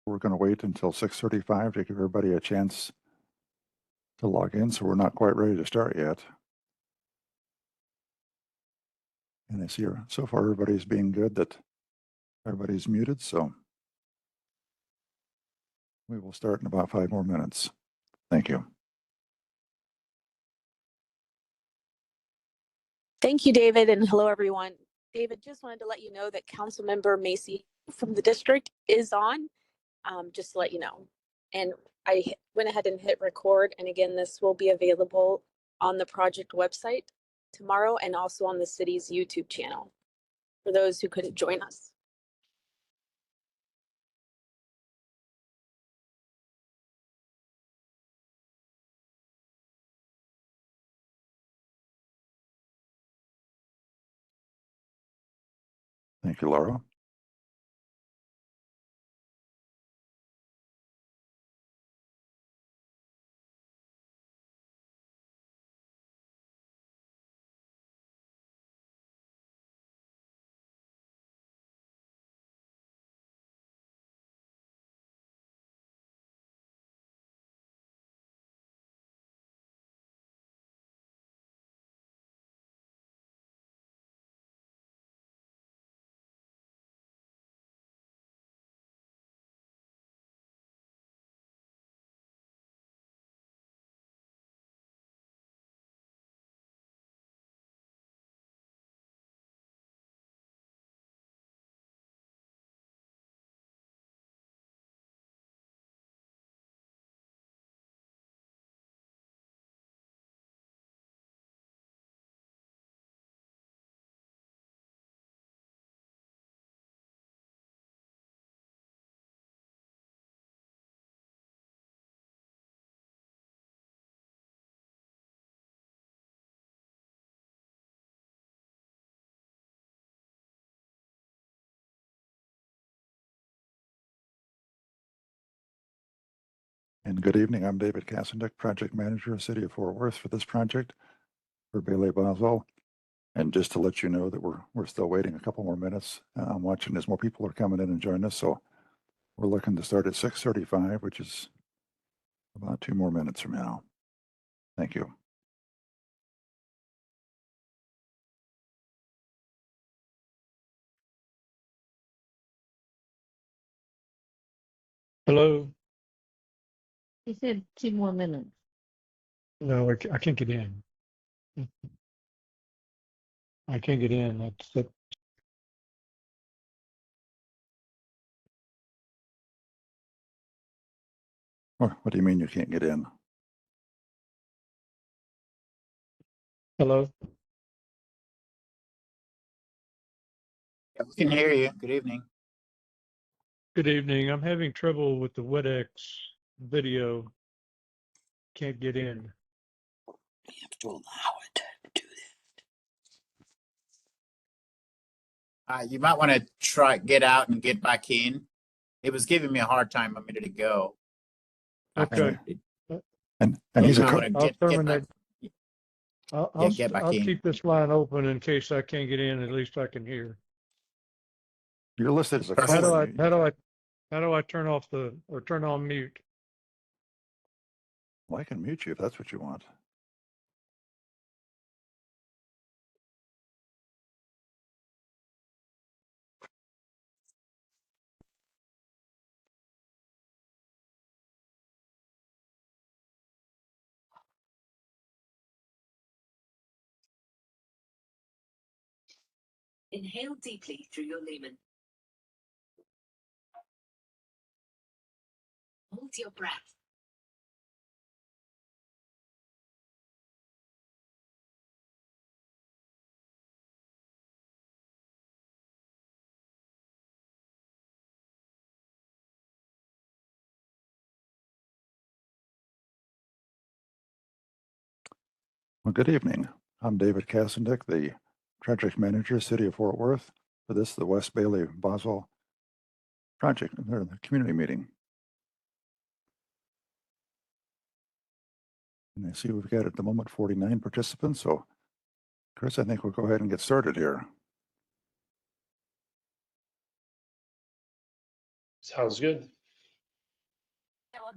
We're going to wait until 6:35 to give everybody a chance to log in, so we're not quite ready to start yet. And I see so far everybody's being good that everybody's muted, so we will start in about 5 more minutes. Thank you. Thank you, David, and hello, everyone. David, just wanted to let you know that Councilmember Macy from the district is on, just to let you know. And I went ahead and hit record, and again, this will be available on the project website tomorrow and also on the city's YouTube channel for those who couldn't join us. Thank you, Laura. And good evening. I'm David Kassendick, Project Manager, City of Fort Worth for this project for Bailey Boswell. And just to let you know that we're still waiting a couple more minutes. I'm watching as more people are coming in and joining us. So we're looking to start at 6:35, which is about 2 more minutes from now. Thank you. Hello. He said 2 more minutes. No, I can't get in. I can't get in. That's it. What do you mean you can't get in? Hello. We can hear you. Good evening. Good evening. I'm having trouble with the WebEx video. Can't get in. You have to allow it to do that. You might want to get out and get back in. It was giving me a hard time a minute ago. Okay. And he's a I'll terminate. Get back I'll in. keep this line open in case I can't get in. At least I can hear. You're listed as a How caller. do I turn off or turn on mute? Well, I can mute you if that's what you want. Inhale deeply through your lumen. Hold your breath. Well, good evening. I'm David Kassendick, the Project Manager, City of Fort Worth, for the West Bailey Boswell project, or the community meeting. And I see we've got at the moment 49 participants. So, Chris, I think we'll go ahead and get started here. Sounds good.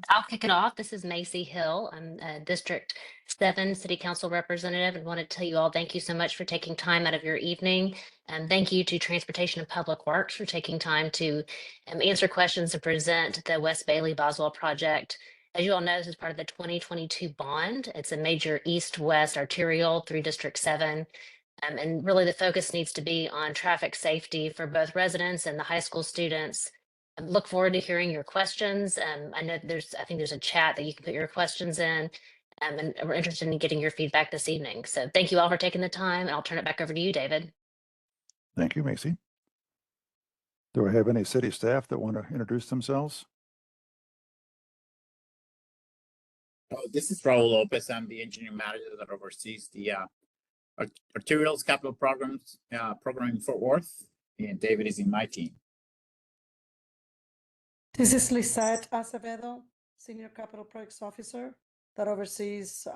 I'll kick it off. This is Macy Hill. I'm a District 7 City Council representative and want to tell you all thank you so much for taking time out of your evening. And thank you to Transportation and Public Works for taking time to answer questions and present the West Bailey Boswell project. As you all know, this is part of the 2022 bond. It's a major east-west arterial through District 7. And really the focus needs to be on traffic safety for both residents and the high school students. I look forward to hearing your questions. I know I think there's a chat that you can put your questions in. And we're interested in getting your feedback this evening. So thank you all for taking the time. And I'll turn it back over to you, David. Thank you, Macy. Do I have any city staff that want to introduce themselves? Oh, this is Raul Lopez. I'm the engineering manager that oversees the arterials capital programs program in Fort Worth, and David is in my team. This is Lisette Acevedo, Senior Capital Projects Officer that oversees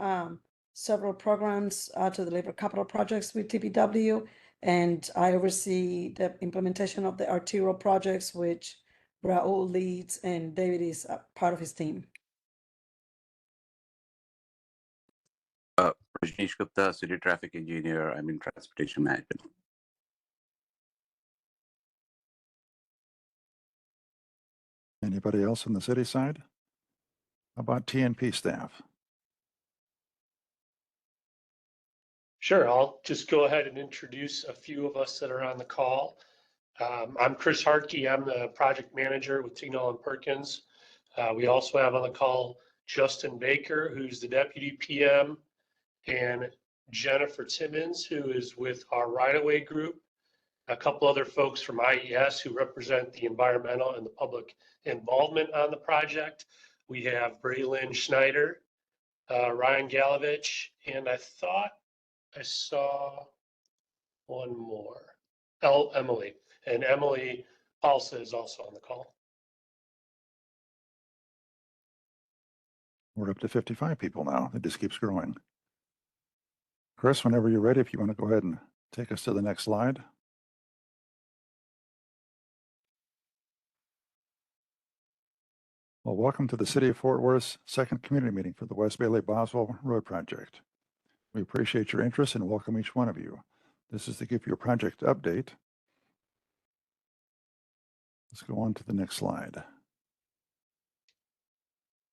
several programs to deliver capital projects with TPW. And I oversee the implementation of the arterial projects, which Raul leads, and David is part of his team. Rajneesh Gupta, City Traffic Engineer. I'm in Transportation Management. Anybody else on the city side? How about TNP staff? Sure, I'll just go ahead and introduce a few of us that are on the call. I'm Chris Hartke. I'm the project manager with Tignall and Perkins. We also have on the call Justin Baker, who's the deputy PM, and Jennifer Timmons, who is with our right-of-way group. A couple other folks from IES who represent the environmental and the public involvement on the project. We have Braylon Schneider, Ryan Galovich, and I thought I saw one more. Emily. And Emily Paulsa is also on the call. We're up to 55 people now. It just keeps growing. Chris, whenever you're ready, if you want to go ahead and take us to the next slide. Well, welcome to the City of Fort Worth's second community meeting for the West Bailey Boswell Road Project. We appreciate your interest and welcome each one of you. This is to give you a project update. Let's go on to the next slide.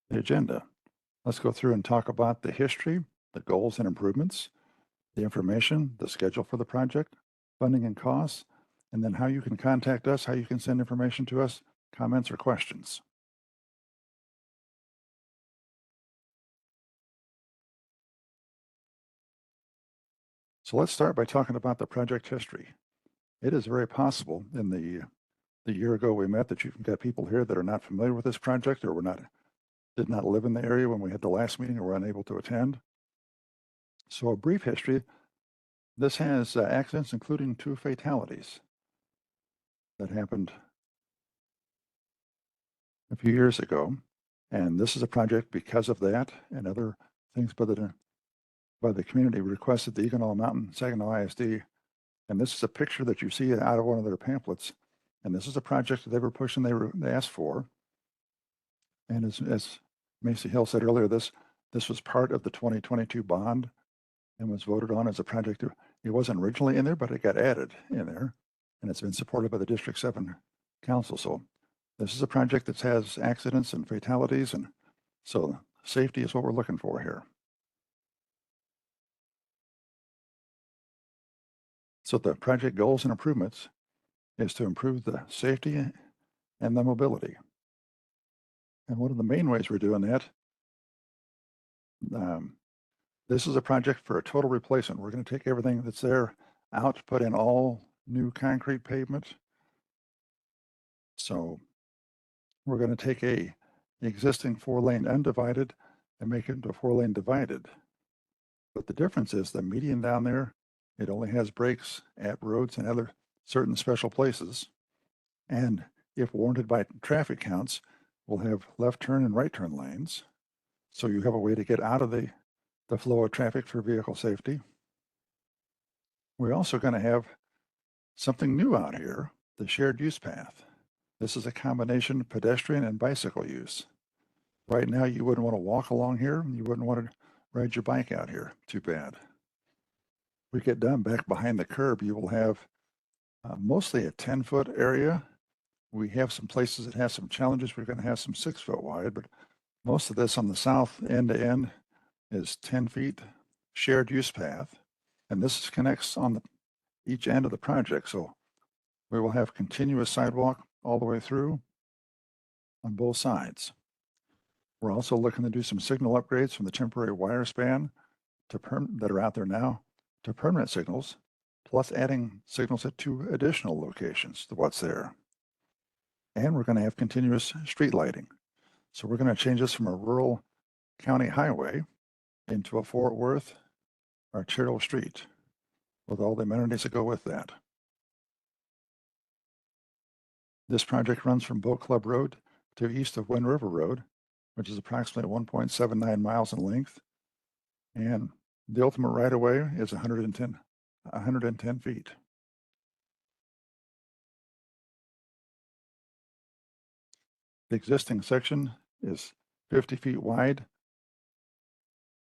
The agenda. Let's go through and talk about the history, the goals and improvements, the information, the schedule for the project, funding and costs, and then how you can contact us, how you can send information to us, comments or questions. So let's start by talking about the project history. It is very possible in the year ago we met that you've got people here that are not familiar with this project or did not live in the area when we had the last meeting or were unable to attend. So a brief history. This has accidents, including 2 fatalities that happened a few years ago. And this is a project because of that and other things by the community requested the Eagle Mountain Saginaw ISD. And this is a picture that you see out of one of their pamphlets. And this is a project that they were pushing, they asked for. And as Macy Hill said earlier, this was part of the 2022 bond and was voted on as a project. It wasn't originally in there, but it got added in there. And it's been supported by the District 7 Council. So this is a project that has accidents and fatalities. And so safety is what we're looking for here. So the project goals and improvements is to improve the safety and the mobility. And one of the main ways we're doing that, this is a project for a total replacement. We're going to take everything that's there out, put in all new concrete pavement. So we're going to take a existing 4-lane undivided and make it into a 4-lane divided. But the difference is the median down there, it only has brakes at roads and other certain special places. And if warranted by traffic counts, we'll have left turn and right turn lanes. So you have a way to get out of the flow of traffic for vehicle safety. We're also going to have something new out here, the shared use path. This is a combination pedestrian and bicycle use. Right now, you wouldn't want to walk along here. You wouldn't want to ride your bike out here. Too bad. We get done back behind the curb, you will have mostly a 10-foot area. We have some places that have some challenges. We're going to have some 6-foot wide, but most of this on the south end to end is 10 feet shared use path. And this connects on each end of the project. So we will have continuous sidewalk all the way through on both sides. We're also looking to do some signal upgrades from the temporary wire span that are out there now to permanent signals, plus adding signals at 2 additional locations to what's there. And we're going to have continuous street lighting. So we're going to change this from a rural county highway into a Fort Worth arterial street with all the amenities that go with that. This project runs from Boat Club Road to east of Wind River Road, which is approximately 1.79 miles in length. And the ultimate right-of-way is 110 feet. The existing section is 50 feet wide.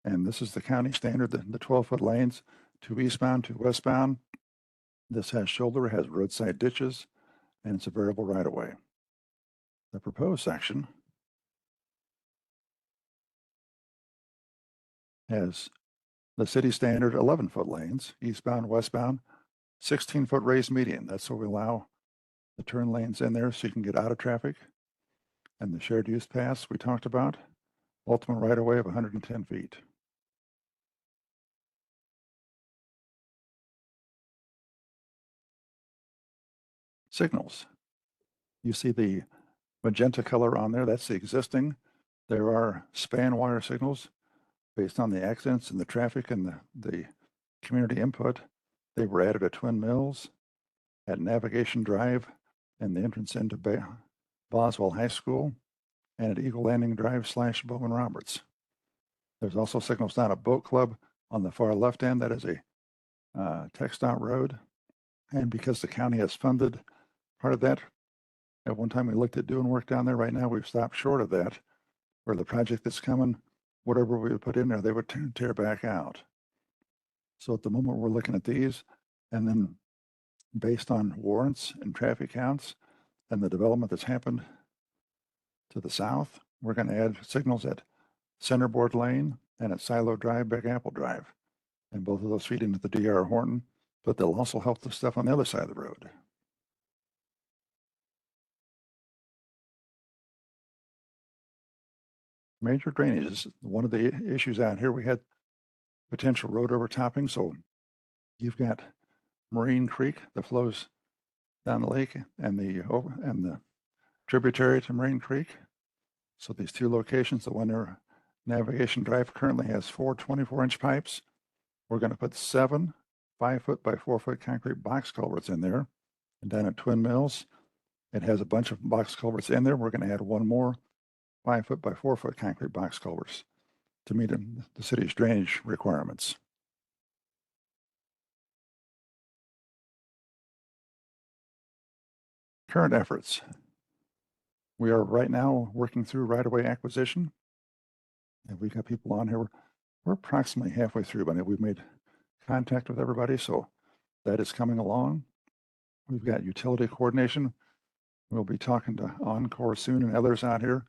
And this is the county standard, the 12-foot lanes, to eastbound to westbound. This has shoulder, has roadside ditches, and it's a variable right-of-way. The proposed section has the city standard 11-foot lanes, eastbound, westbound, 16-foot raised median. That's what we allow the turn lanes in there so you can get out of traffic. And the shared use paths we talked about, ultimate right-of-way of 110 feet. Signals. You see the magenta color on there, that's the existing. There are span wire signals based on the accidents and the traffic and the community input. They were added at Twin Mills, at Navigation Drive, and the entrance into Boswell High School, and at Eagle Landing Drive / Bowman Roberts. There's also signals down at Boat Club on the far left end. That is a TxDOT road. And because the county has funded part of that, at one time we looked at doing work down there. Right now we've stopped short of that, where the project that's coming, whatever we would put in there, they would tear back out. So at the moment we're looking at these, and then based on warrants and traffic counts and the development that's happened to the south, we're going to add signals at Centerboard Lane and at Silo Drive, Big Apple Drive. And both of those feed into the DR Horton, but they'll also help the stuff on the other side of the road. Major drainage is one of the issues out here. We had potential road overtopping. So you've got Marine Creek that flows down the lake and the tributary to Marine Creek. So these 2 locations, the one near Navigation Drive currently has 4 24-inch pipes. We're going to put 7 5-foot by 4-foot concrete box culverts in there. And down at Twin Mills, it has a bunch of box culverts in there. We're going to add 1 more 5-foot by 4-foot concrete box culverts to meet the city's drainage requirements. Current efforts. We are right now working through right-of-way acquisition. And we've got people on here. We're approximately halfway through, but we've made contact with everybody. So that is coming along. We've got utility coordination. We'll be talking to Encore soon and others out here,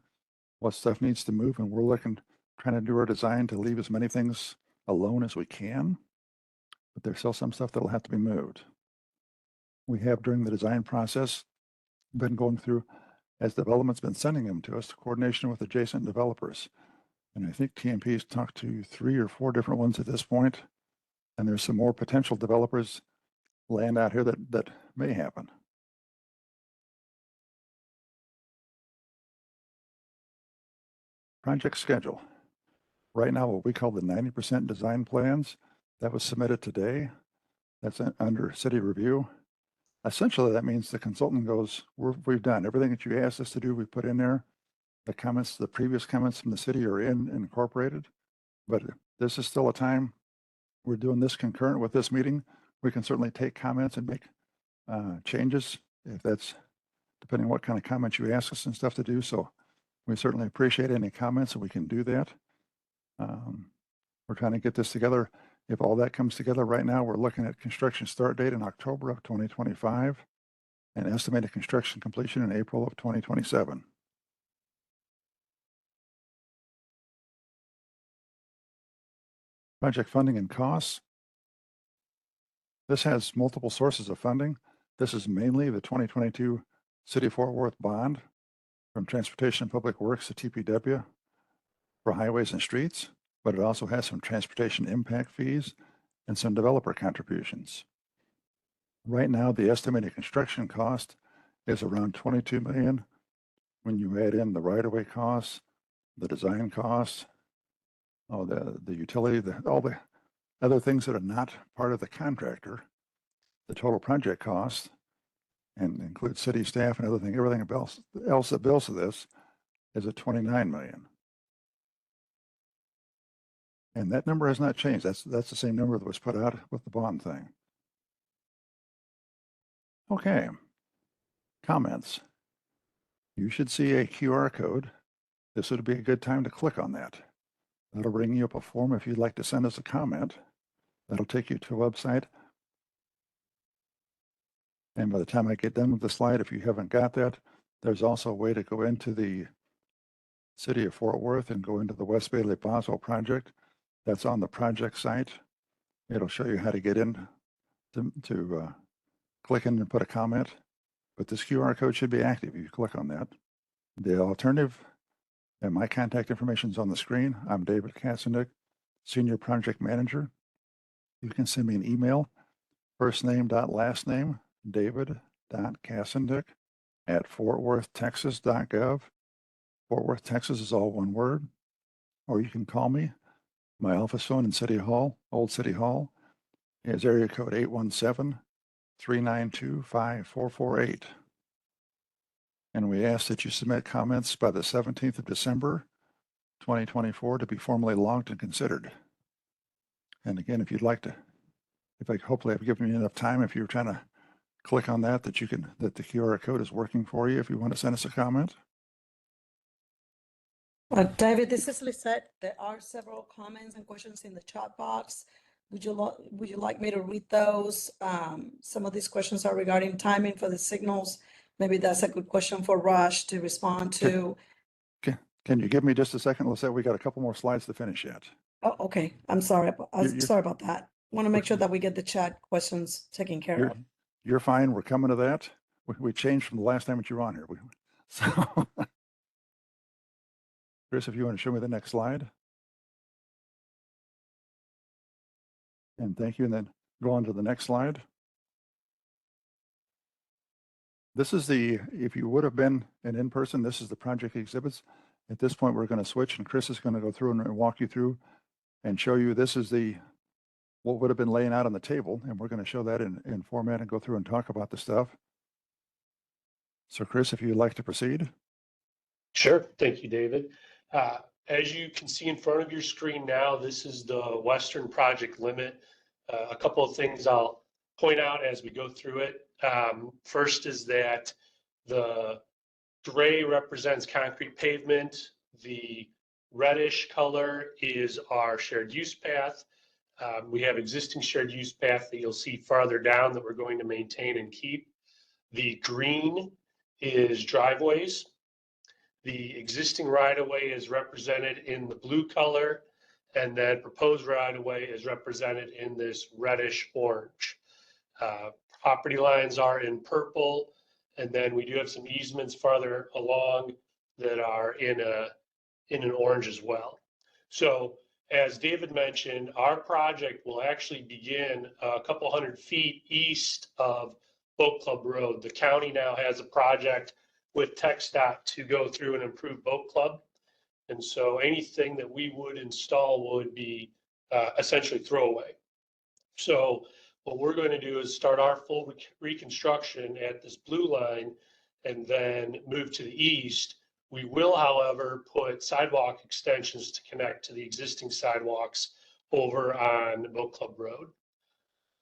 what stuff needs to move. And we're trying to do our design to leave as many things alone as we can. But there's still some stuff that'll have to be moved. We have, during the design process, been going through, as development's been sending them to us, coordination with adjacent developers. And I think TMP's talked to 3 or 4 different ones at this point. And there's some more potential developers land out here that may happen. Project schedule. Right now, what we call the 90% design plans, that was submitted today. That's under city review. Essentially, that means the consultant goes, we've done everything that you asked us to do, we put in there. The comments, the previous comments from the city are incorporated, but this is still a time we're doing this concurrent with this meeting. We can certainly take comments and make changes if that's depending on what kind of comments you ask us and stuff to do. So We certainly appreciate any comments, and we can do that. We're trying to get this together. If all that comes together right now, we're looking at construction start date in October of 2025 and estimated construction completion in April of 2027. Project funding and costs. This has multiple sources of funding. This is mainly the 2022 City of Fort Worth bond from Transportation and Public Works to TPW for highways and streets, but it also has some transportation impact fees and some developer contributions. Right now, the estimated construction cost is around 22 million. When you add in the right-of-way costs, the design costs, the utility, all the other things that are not part of the contractor, the total project cost, and includes city staff and everything else that bills to this is at 29 million. And that number has not changed. That's the same number that was put out with the bond thing. Okay. Comments. You should see a QR code. This would be a good time to click on that. That'll bring you up a form if you'd like to send us a comment. That'll take you to a website. And by the time I get done with the slide, if you haven't got that, there's also a way to go into the City of Fort Worth and go into the West Bailey Boswell project. That's on the project site. It'll show you how to get in to click in and put a comment. But this QR code should be active if you click on that. The alternative, and my contact information is on the screen. I'm David Kassendick, Senior Project Manager. You can send me an email, first name dot last name, david.kassendick@fortworthtexas.gov. Fort Worth, Texas is all one word. Or you can call me. My office phone in City Hall, Old City Hall, is area code 817-392-5448. And we ask that you submit comments by the 17th of December, 2024 to be formally logged and considered. And again, if you'd like to, hopefully I've given you enough time, if you're trying to click on that, that the QR code is working for you if you want to send us a comment. David, this is Lisette. There are several comments and questions in the chat box. Would you like me to read those? Some of these questions are regarding timing for the signals. Maybe that's a good question for Rush to respond to. Can you give me just a second? Lisette, we got a couple more slides to finish yet. Oh, okay. I'm sorry. Sorry about that. Want to make sure that we get the chat questions taken care of. You're fine. We're coming to that. We changed from the last time that you were on here. So, Chris, if you want to show me the next slide. And thank you. And then go on to the next slide. This is if you would have been in person, this is the project exhibits. At this point, we're going to switch, and Chris is going to go through and walk you through and show you this is what would have been laying out on the table. And we're going to show that in format and go through and talk about the stuff. So Chris, if you'd like to proceed. Sure. Thank you, David. As you can see in front of your screen now, this is the Western project limit. A couple of things I'll point out as we go through it. First is that the gray represents concrete pavement. The reddish color is our shared use path. We have existing shared use path that you'll see farther down that we're going to maintain and keep. The green is driveways. The existing right-of-way is represented in the blue color, and then proposed right-of-way is represented in this reddish orange. Property lines are in purple, and then we do have some easements farther along that are in an orange as well. So as David mentioned, our project will actually begin a couple hundred feet east of Boat Club Road. The county now has a project with TxDOT to go through and improve Boat Club. And so anything that we would install would be essentially throwaway. So what we're going to do is start our full reconstruction at this blue line and then move to the east. We will, however, put sidewalk extensions to connect to the existing sidewalks over on Boat Club Road.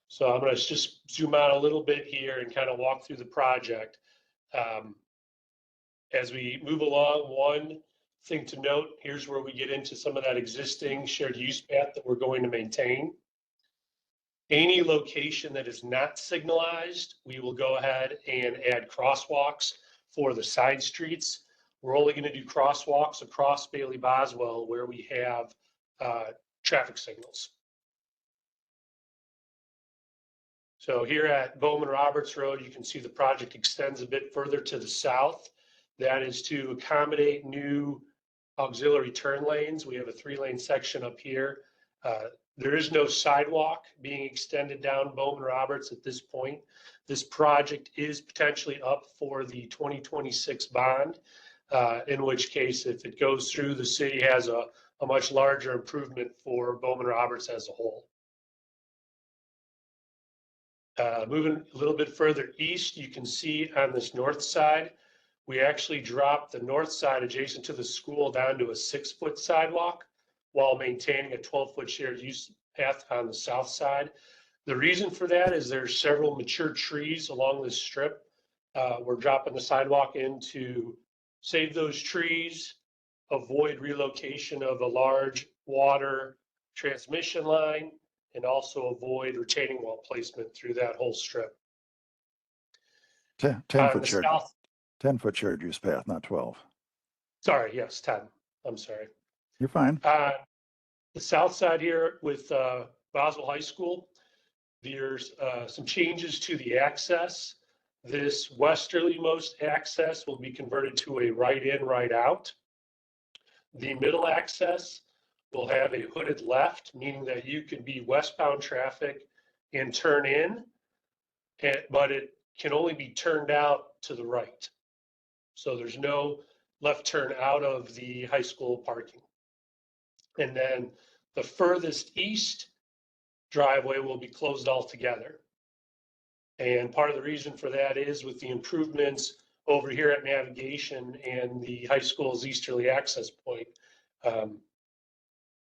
So I'm going to just zoom out a little bit here and kind of walk through the project. As we move along, one thing to note, here's where we get into some of that existing shared use path that we're going to maintain. Any location that is not signalized, we will go ahead and add crosswalks for the side streets. We're only going to do crosswalks across Bailey Boswell where we have traffic signals. So here at Bowman Roberts Road, you can see the project extends a bit further to the south. That is to accommodate new auxiliary turn lanes. We have a 3-lane section up here. There is no sidewalk being extended down Bowman Roberts at this point. This project is potentially up for the 2026 bond, in which case, if it goes through, the city has a much larger improvement for Bowman Roberts as a whole. Moving a little bit further east, you can see on this north side, we actually dropped the north side adjacent to the school down to a 6-foot sidewalk while maintaining a 12-foot shared use path on the south side. The reason for that is there's several mature trees along this strip. We're dropping the sidewalk in to save those trees, avoid relocation of a large water transmission line, and also avoid retaining wall placement through that whole strip. 10 On foot the shared, south, 10-foot shared use path, not 12. sorry, yes, 10. I'm sorry. You're fine. The south side here with Boswell High School, there's some changes to the access. This westerlymost access will be converted to a right-in, right-out. The middle access will have a hooded left, meaning that you can be westbound traffic and turn in, but it can only be turned out to the right. So there's no left turn out of the high school parking. And then the furthest east driveway will be closed altogether. And part of the reason for that is with the improvements over here at navigation and the high school's easterly access point.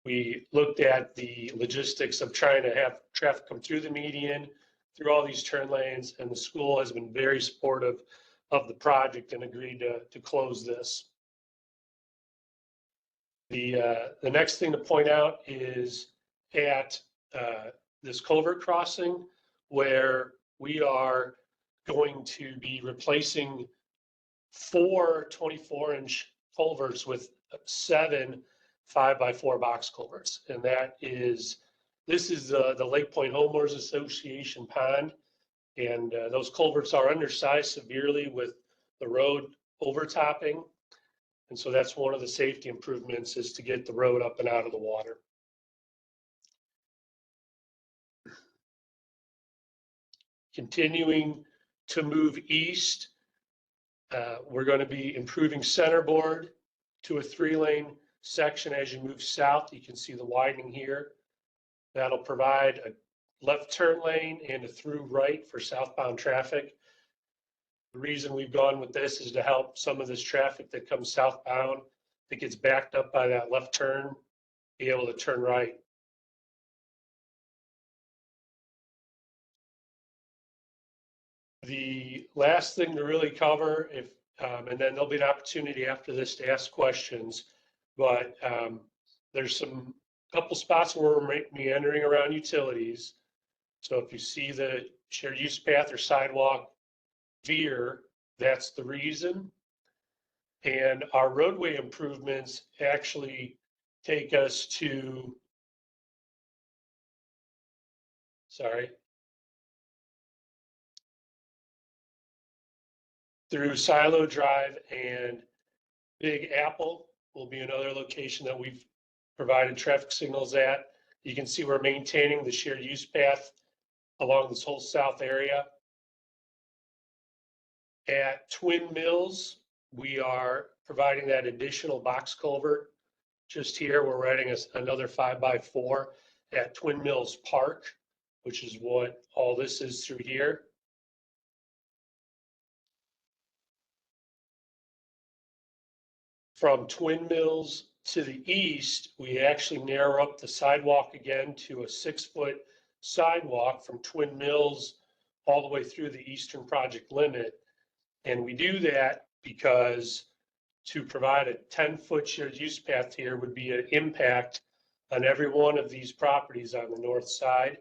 We looked at the logistics of trying to have traffic come through the median, through all these turn lanes, and the school has been very supportive of the project and agreed to close this. The next thing to point out is at this culvert crossing where we are going to be replacing 4 24-inch culverts with 7 5x4 box culverts. And this is the Lake Point Homeowners Association pond. And those culverts are undersized severely with the road overtopping. And so that's one of the safety improvements, is to get the road up and out of the water. Continuing to move east, we're going to be improving centerboard to a 3-lane section. As you move south, you can see the widening here. That'll provide a left turn lane and a through right for southbound traffic. The reason we've gone with this is to help some of this traffic that comes southbound that gets backed up by that left turn be able to turn right. The last thing to really cover, and then there'll be an opportunity after this to ask questions, but there's couple spots where we're meandering around utilities. So if you see the shared use path or sidewalk veer, that's the reason. And our roadway improvements actually take us to, through Silo Drive, and Big Apple will be another location that we've provided traffic signals at. You can see we're maintaining the shared use path along this whole south area. At Twin Mills, we are providing that additional box culvert. Just here, we're adding another 5x4 at Twin Mills Park, which is what all this is through here. From Twin Mills to the east, we actually narrow up the sidewalk again to a 6-foot sidewalk from Twin Mills all the way through the eastern project limit. And we do that because to provide a 10-foot shared use path here would be an impact on every one of these properties on the north side.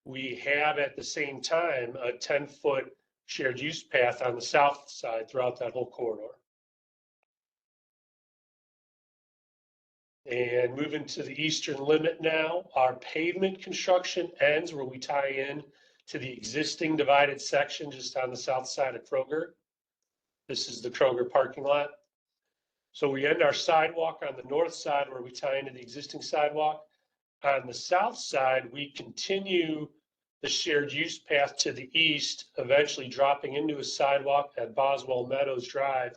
We have at the same time a 10-foot shared use path on the south side throughout that whole corridor. And moving to the eastern limit now, our pavement construction ends where we tie in to the existing divided section just on the south side of Kroger. This is the Kroger parking lot. So we end our sidewalk on the north side where we tie into the existing sidewalk. On the south side, we continue the shared use path to the east, eventually dropping into a sidewalk at Boswell Meadows Drive,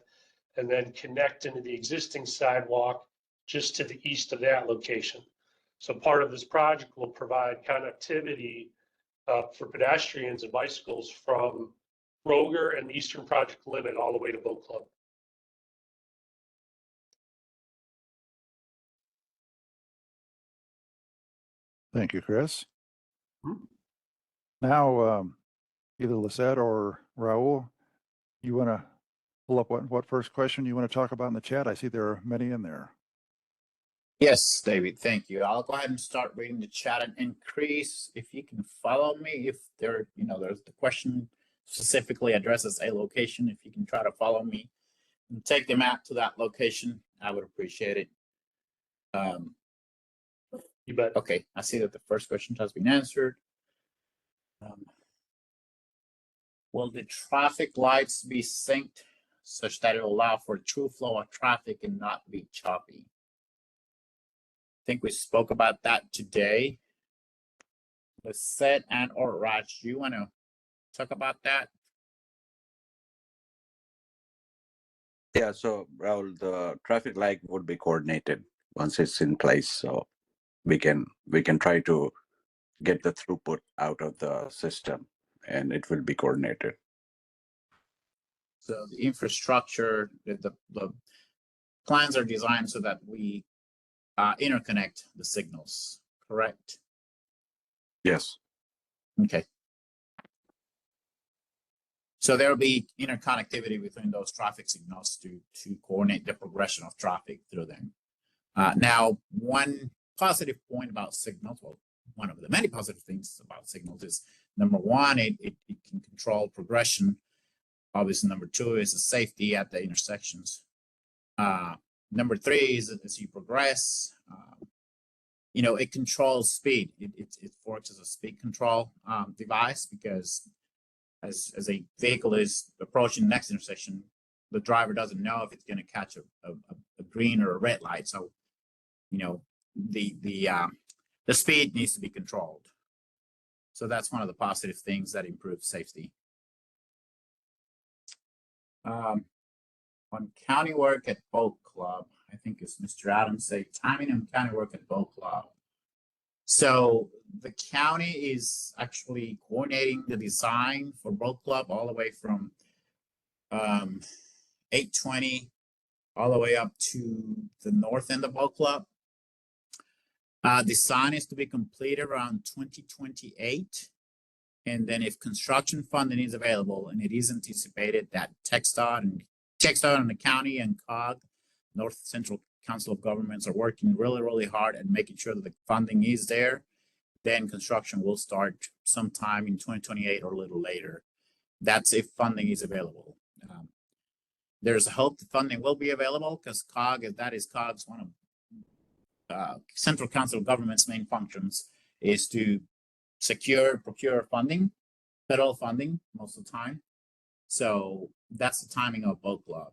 and then connect into the existing sidewalk just to the east of that location. So part of this project will provide connectivity for pedestrians and bicycles from Kroger and the Eastern Project limit all the way to Boat Club. Thank you, Chris. Now, either Lisette or Raul, you want to pull up what first question you want to talk about in the chat? I see there are many in there. Yes, David, thank you. I'll go ahead and start reading the chat, and increase if you can follow me. If there, there's the question specifically addresses a location, if you can try to follow me and take the map to that location, I would appreciate it. You bet. Okay, I see that the first question has been answered. Will the traffic lights be synced such that it will allow for true flow of traffic and not be choppy? I think we spoke about that today. Lisette and or Raj, do you want to talk about that? Yeah, so Raul, the traffic light would be coordinated once it's in place, so we can try to get the throughput out of the system, and it will be coordinated. So the infrastructure, the plans are designed so that we interconnect the signals, correct? Yes. Okay. So there will be interconnectivity between those traffic signals to coordinate the progression of traffic through them. Now, one positive point about signals, well, one of the many positive things about signals is, number one, it can control progression. Obviously, number two is the safety at the intersections. Number three is that as you progress, it controls speed. It works as a speed control device, because as a vehicle is approaching the next intersection, the driver doesn't know if it's going to catch a green or a red light. So, the speed needs to be controlled. So that's one of the positive things that improves safety. On county work at Boat Club, I think it's Mr. Adams say timing on county work at Boat Club. So the county is actually coordinating the design for Boat Club all the way from 820 all the way up to the north end of Boat Club. Design is to be completed around 2028. And then if construction funding is available, and it is anticipated that TxDOT and the county and COG, North Central Council of Governments, are working really, really hard at making sure that the funding is there, then construction will start sometime in 2028 or a little later. That's if funding is available. There's a hope the funding will be available, because COG's one of Central Council of Governments' main functions is to procure funding, federal funding most of the time. So that's the timing of Boat Club.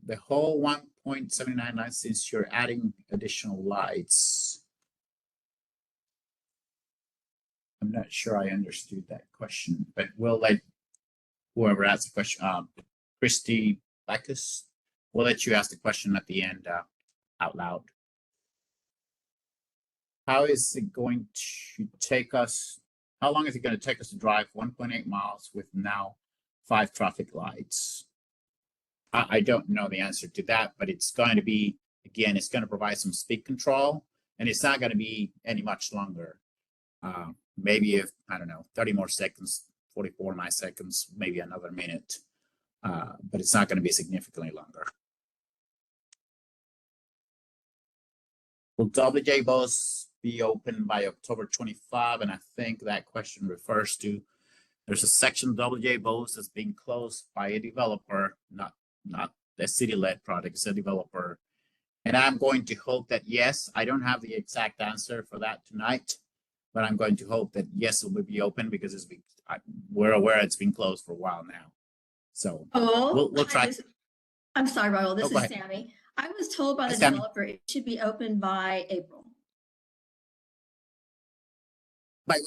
The whole 1.79 lights, since you're adding additional lights, I'm not sure I understood that question, but we'll let whoever asks the question, Christy Backus, we'll let you ask the question at the end out loud. How is it going to take us? How long is it going to take us to drive 1.8 miles with now 5 traffic lights? I don't know the answer to that, but it's going to be, again, it's going to provide some speed control, and it's not going to be any much longer. Maybe if, I don't know, 30 more seconds, 44 milliseconds, maybe another minute, but it's not going to be significantly longer. Will WJ Bose be open by October 25? And I think that question refers to, there's a section of WJ Bose that's being closed by a developer, not a city-led project, it's a developer. And I'm going to hope that yes, I don't have the exact answer for that tonight, but I'm going to hope that yes, it will be open because we're aware it's been closed for a while now. So we'll try. I'm sorry, Raul, this Oh, go is ahead. Sammy. I was told by Hi, the Sammy. developer it should be open by April. Bye.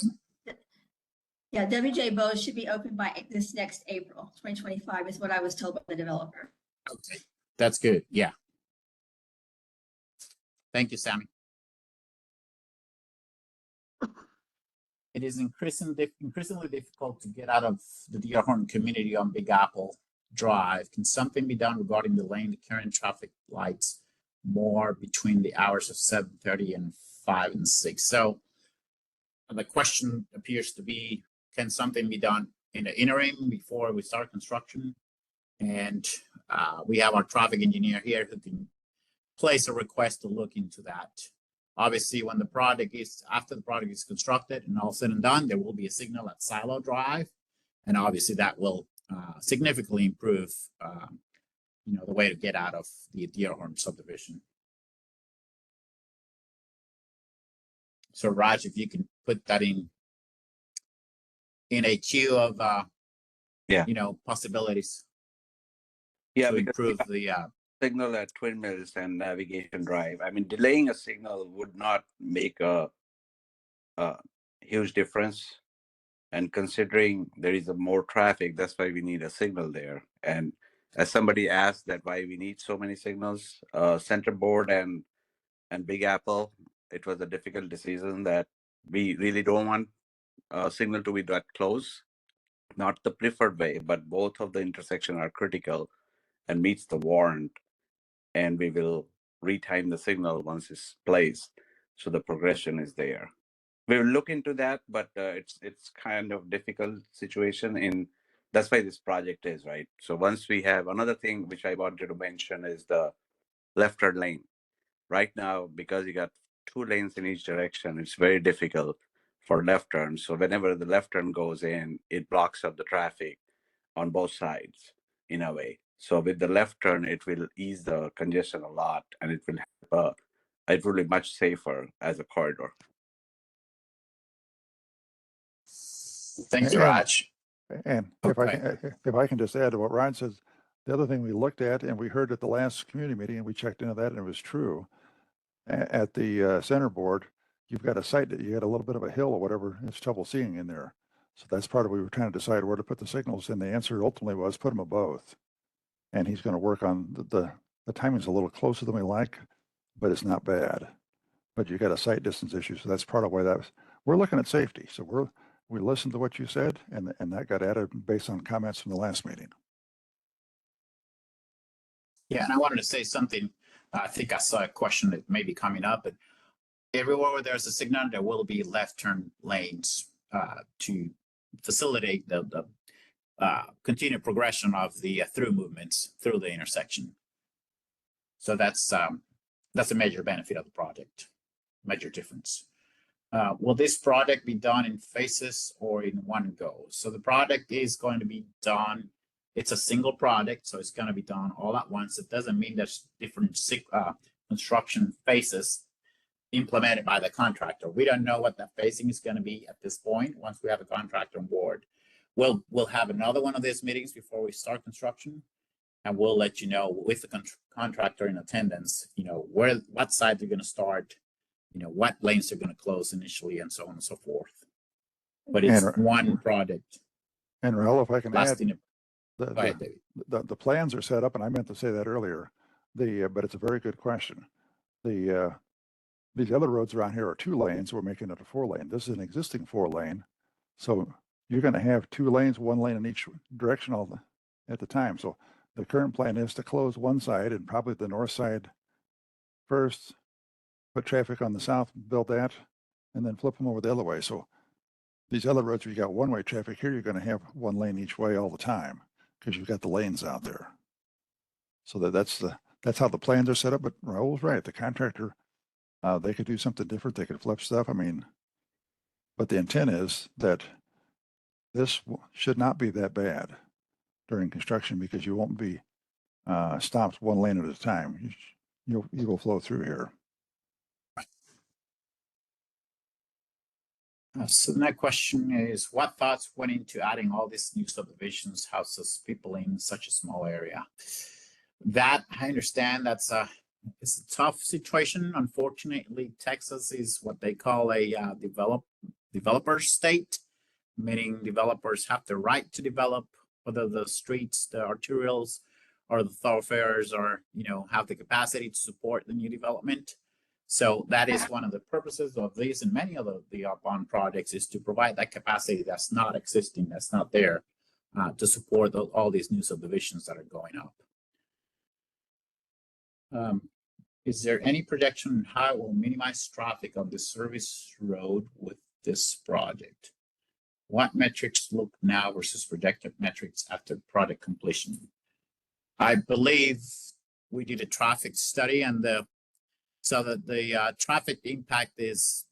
Yeah, WJ Bose should be open by this next April, 2025 is what I was told by the developer. Okay, that's good. Yeah. Thank you, Sammy. It is increasingly difficult to get out of the Dearborn community on Big Apple Drive. Can something be done regarding delaying the current traffic lights more between the hours of 7:30 and 5 and 6? So the question appears to be, can something be done in the interim before we start construction? And we have our traffic engineer here who can place a request to look into that. Obviously, when after the project is constructed and all said and done, there will be a signal at Silo Drive. And obviously that will significantly improve, the way to get out of the Dearborn subdivision. So Raj, if you can put that in a queue of, possibilities Yeah, to because improve the, signal at Twin Mills and Navigation Drive. I mean, delaying a signal would not make a huge difference. And considering there is more traffic, that's why we need a signal there. And as somebody asked that why we need so many signals, Center Board and Big Apple, it was a difficult decision that we really don't want a signal to be that close. Not the preferred way, but both of the intersection are critical and meets the warrant. And we will retime the signal once it's placed, so the progression is there. We will look into that, but it's kind of difficult situation. That's why this project is right. So once we have another thing which I wanted to mention is the left turn lane. Right now, because you got 2 lanes in each direction, it's very difficult for left turn. So whenever the left turn goes in, it blocks up the traffic on both sides in a way. So with the left turn, it will ease the congestion a lot, and it will have it will be much safer as a corridor. thank you, Raj. And if I can just add to what Ryan says, the other thing we looked at and we heard at the last community meeting and we checked into that and it was true. At the center board, you've got a site that you got a little bit of a hill or whatever. It's trouble seeing in there. So that's part of we were trying to decide where to put the signals. And the answer ultimately was put them at both. And he's going to work on the timing's a little closer than we like, but it's not bad. But you got a sight distance issue. So that's part of why we're looking at safety. So we listened to what you said and that got added based on comments from the last meeting. Yeah, and I wanted to say something. I think I saw a question that may be coming up, but everywhere where there's a signal, there will be left turn lanes to facilitate the continued progression of the through movements through the intersection. So that's a major benefit of the project, major difference. Will this project be done in phases or in one go? So the project is going to be done. It's a single project, so it's going to be done all at once. It doesn't mean there's different construction phases implemented by the contractor. We don't know what that phasing is going to be at this point. Once we have a contractor on board, we'll have another one of these meetings before we start construction, and we'll let you know with the contractor in attendance, what side they're going to start, what lanes they're going to close initially, and so on and so forth. But it's one project. And Raul, if I can add, Go ahead, David. The plans are set up, and I meant to say that earlier. But it's a very good question. These other roads around here are 2 lanes. We're making it a 4-lane. This is an existing 4-lane, so you're going to have 2 lanes, 1 lane in each direction at the time. So the current plan is to close one side and probably the north side first, put traffic on the south, build that, and then flip them over the other way. So these other roads, where you got one-way traffic, here you're going to have one lane each way all the time because you've got the lanes out there. So that's how the plans are set up. But Raul's right. The contractor, they could do something different. They could flip stuff. I mean, but the intent is that this should not be that bad during construction because you won't be stopped one lane at a time. You will flow through here. So the next question is, what thoughts went into adding all these new subdivisions, houses, people in such a small area? That I understand it's a tough situation. Unfortunately, Texas is what they call a developer state, meaning developers have the right to develop whether the streets, the arterials, or the thoroughfares are, have the capacity to support the new development. So that is one of the purposes of these and many of the bond projects is to provide that capacity that's not existing, that's not there, to support all these new subdivisions that are going up. Is there any projection on how it will minimize traffic on the service road with this project? What metrics look now versus projected metrics after project completion? I believe we did a traffic study, and the traffic impact is,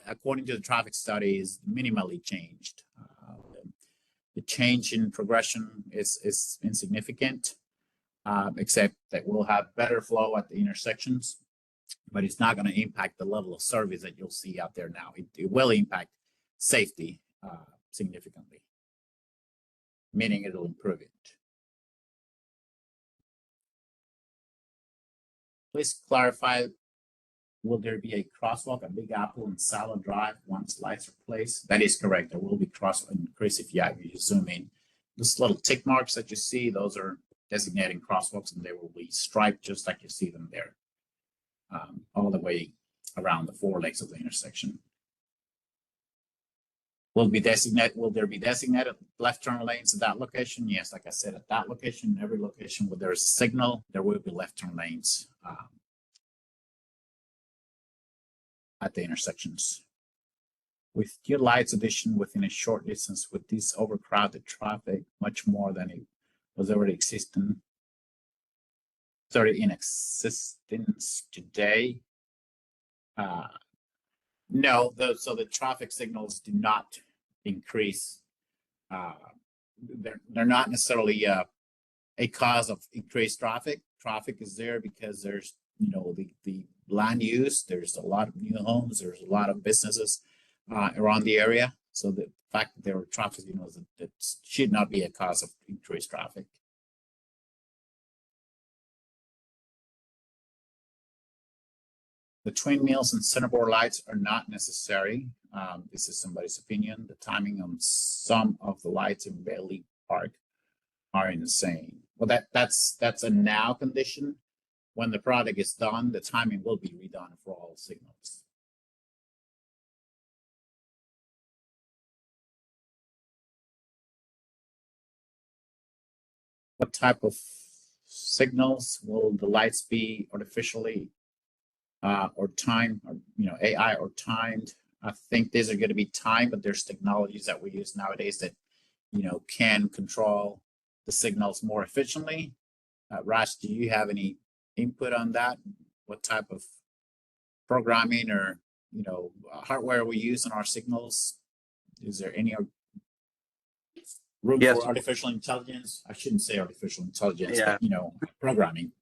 according to the traffic study, is minimally changed. The change in progression is insignificant, except that we'll have better flow at the intersections, but it's not going to impact the level of service that you'll see out there now. It will impact safety significantly, meaning it'll improve it. Please clarify, will there be a crosswalk at Big Apple and Salad Drive once lights are placed? That is correct. There will be crosswalk. And Chris, if you zoom in, those little tick marks that you see, those are designating crosswalks, and they will be striped just like you see them there, all the way around the 4 legs of the intersection. Will there be designated left turn lanes at that location? Yes, like I said, at that location, every location where there's a signal, there will be left turn lanes at the intersections. With new lights addition within a short distance with this overcrowded traffic, much more than it was already existing, it's already in existence today. No, so the traffic signals do not increase. They're not necessarily a cause of increased traffic. Traffic is there because there's, the land use, there's a lot of new homes, there's a lot of businesses around the area. So the fact that there are traffic signals, that should not be a cause of increased traffic. The twin mills and centerboard lights are not necessary. This is somebody's opinion. The timing on some of the lights in Bailey Park are insane. Well, that's a now condition. When the project is done, the timing will be redone for all signals. What type of signals will the lights be artificially or timed, or AI or timed? I think these are going to be timed, but there's technologies that we use nowadays that can control the signals more efficiently. Raj, do you have any input on that? What type of programming or hardware we use in our signals? Is there any room for artificial intelligence? I shouldn't say artificial intelligence, but programming.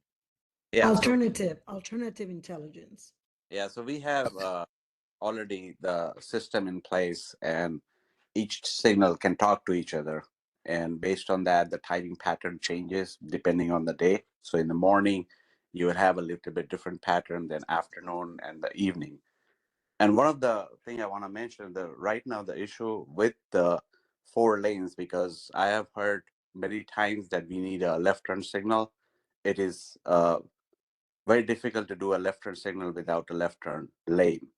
Yeah. Alternative intelligence. Yeah, so we have already the system in place, and each signal can talk to each other. And based on that, the timing pattern changes depending on the day. So in the morning, you would have a little bit different pattern than afternoon and the evening. And one of the thing I want to mention, right now the issue with the 4 lanes, because I have heard many times that we need a left turn signal. It is very difficult to do a left turn signal without a left turn lane.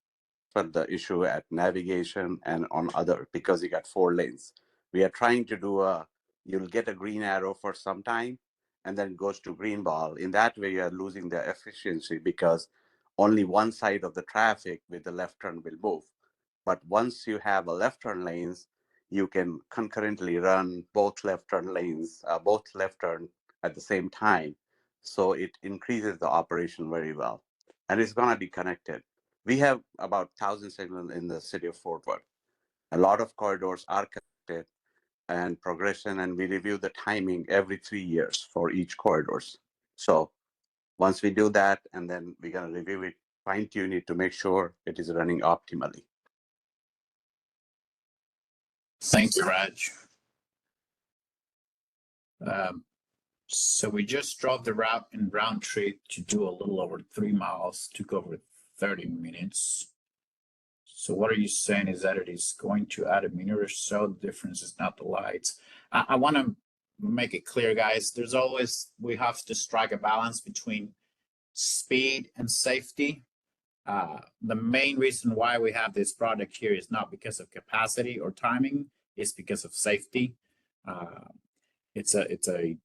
But the issue at navigation and on other, because you got 4 lanes, we are trying to do you'll get a green arrow for some time and then goes to green ball. In that way, you are losing the efficiency because only one side of the traffic with the left turn will move. But once you have a left turn lanes, you can concurrently run both left turn lanes, both left turn at the same time. So it increases the operation very well. And it's going to be connected. We have about 1,000 signals in the city of Fort Worth. A lot of corridors are connected and progression, and we review the timing every 3 years for each corridors. So once we do that, and then we're going to review it, fine tune it to make sure it is running optimally. Thank you, Raj. So we just drove the route in round trip to do a little over 3 miles, took over 30 minutes. So what are you saying is that it is going to add a minute or so? The difference is not the lights. I want to make it clear, guys, we have to strike a balance between speed and safety. The main reason why we have this product here is not because of capacity or timing, it's because of safety. It's an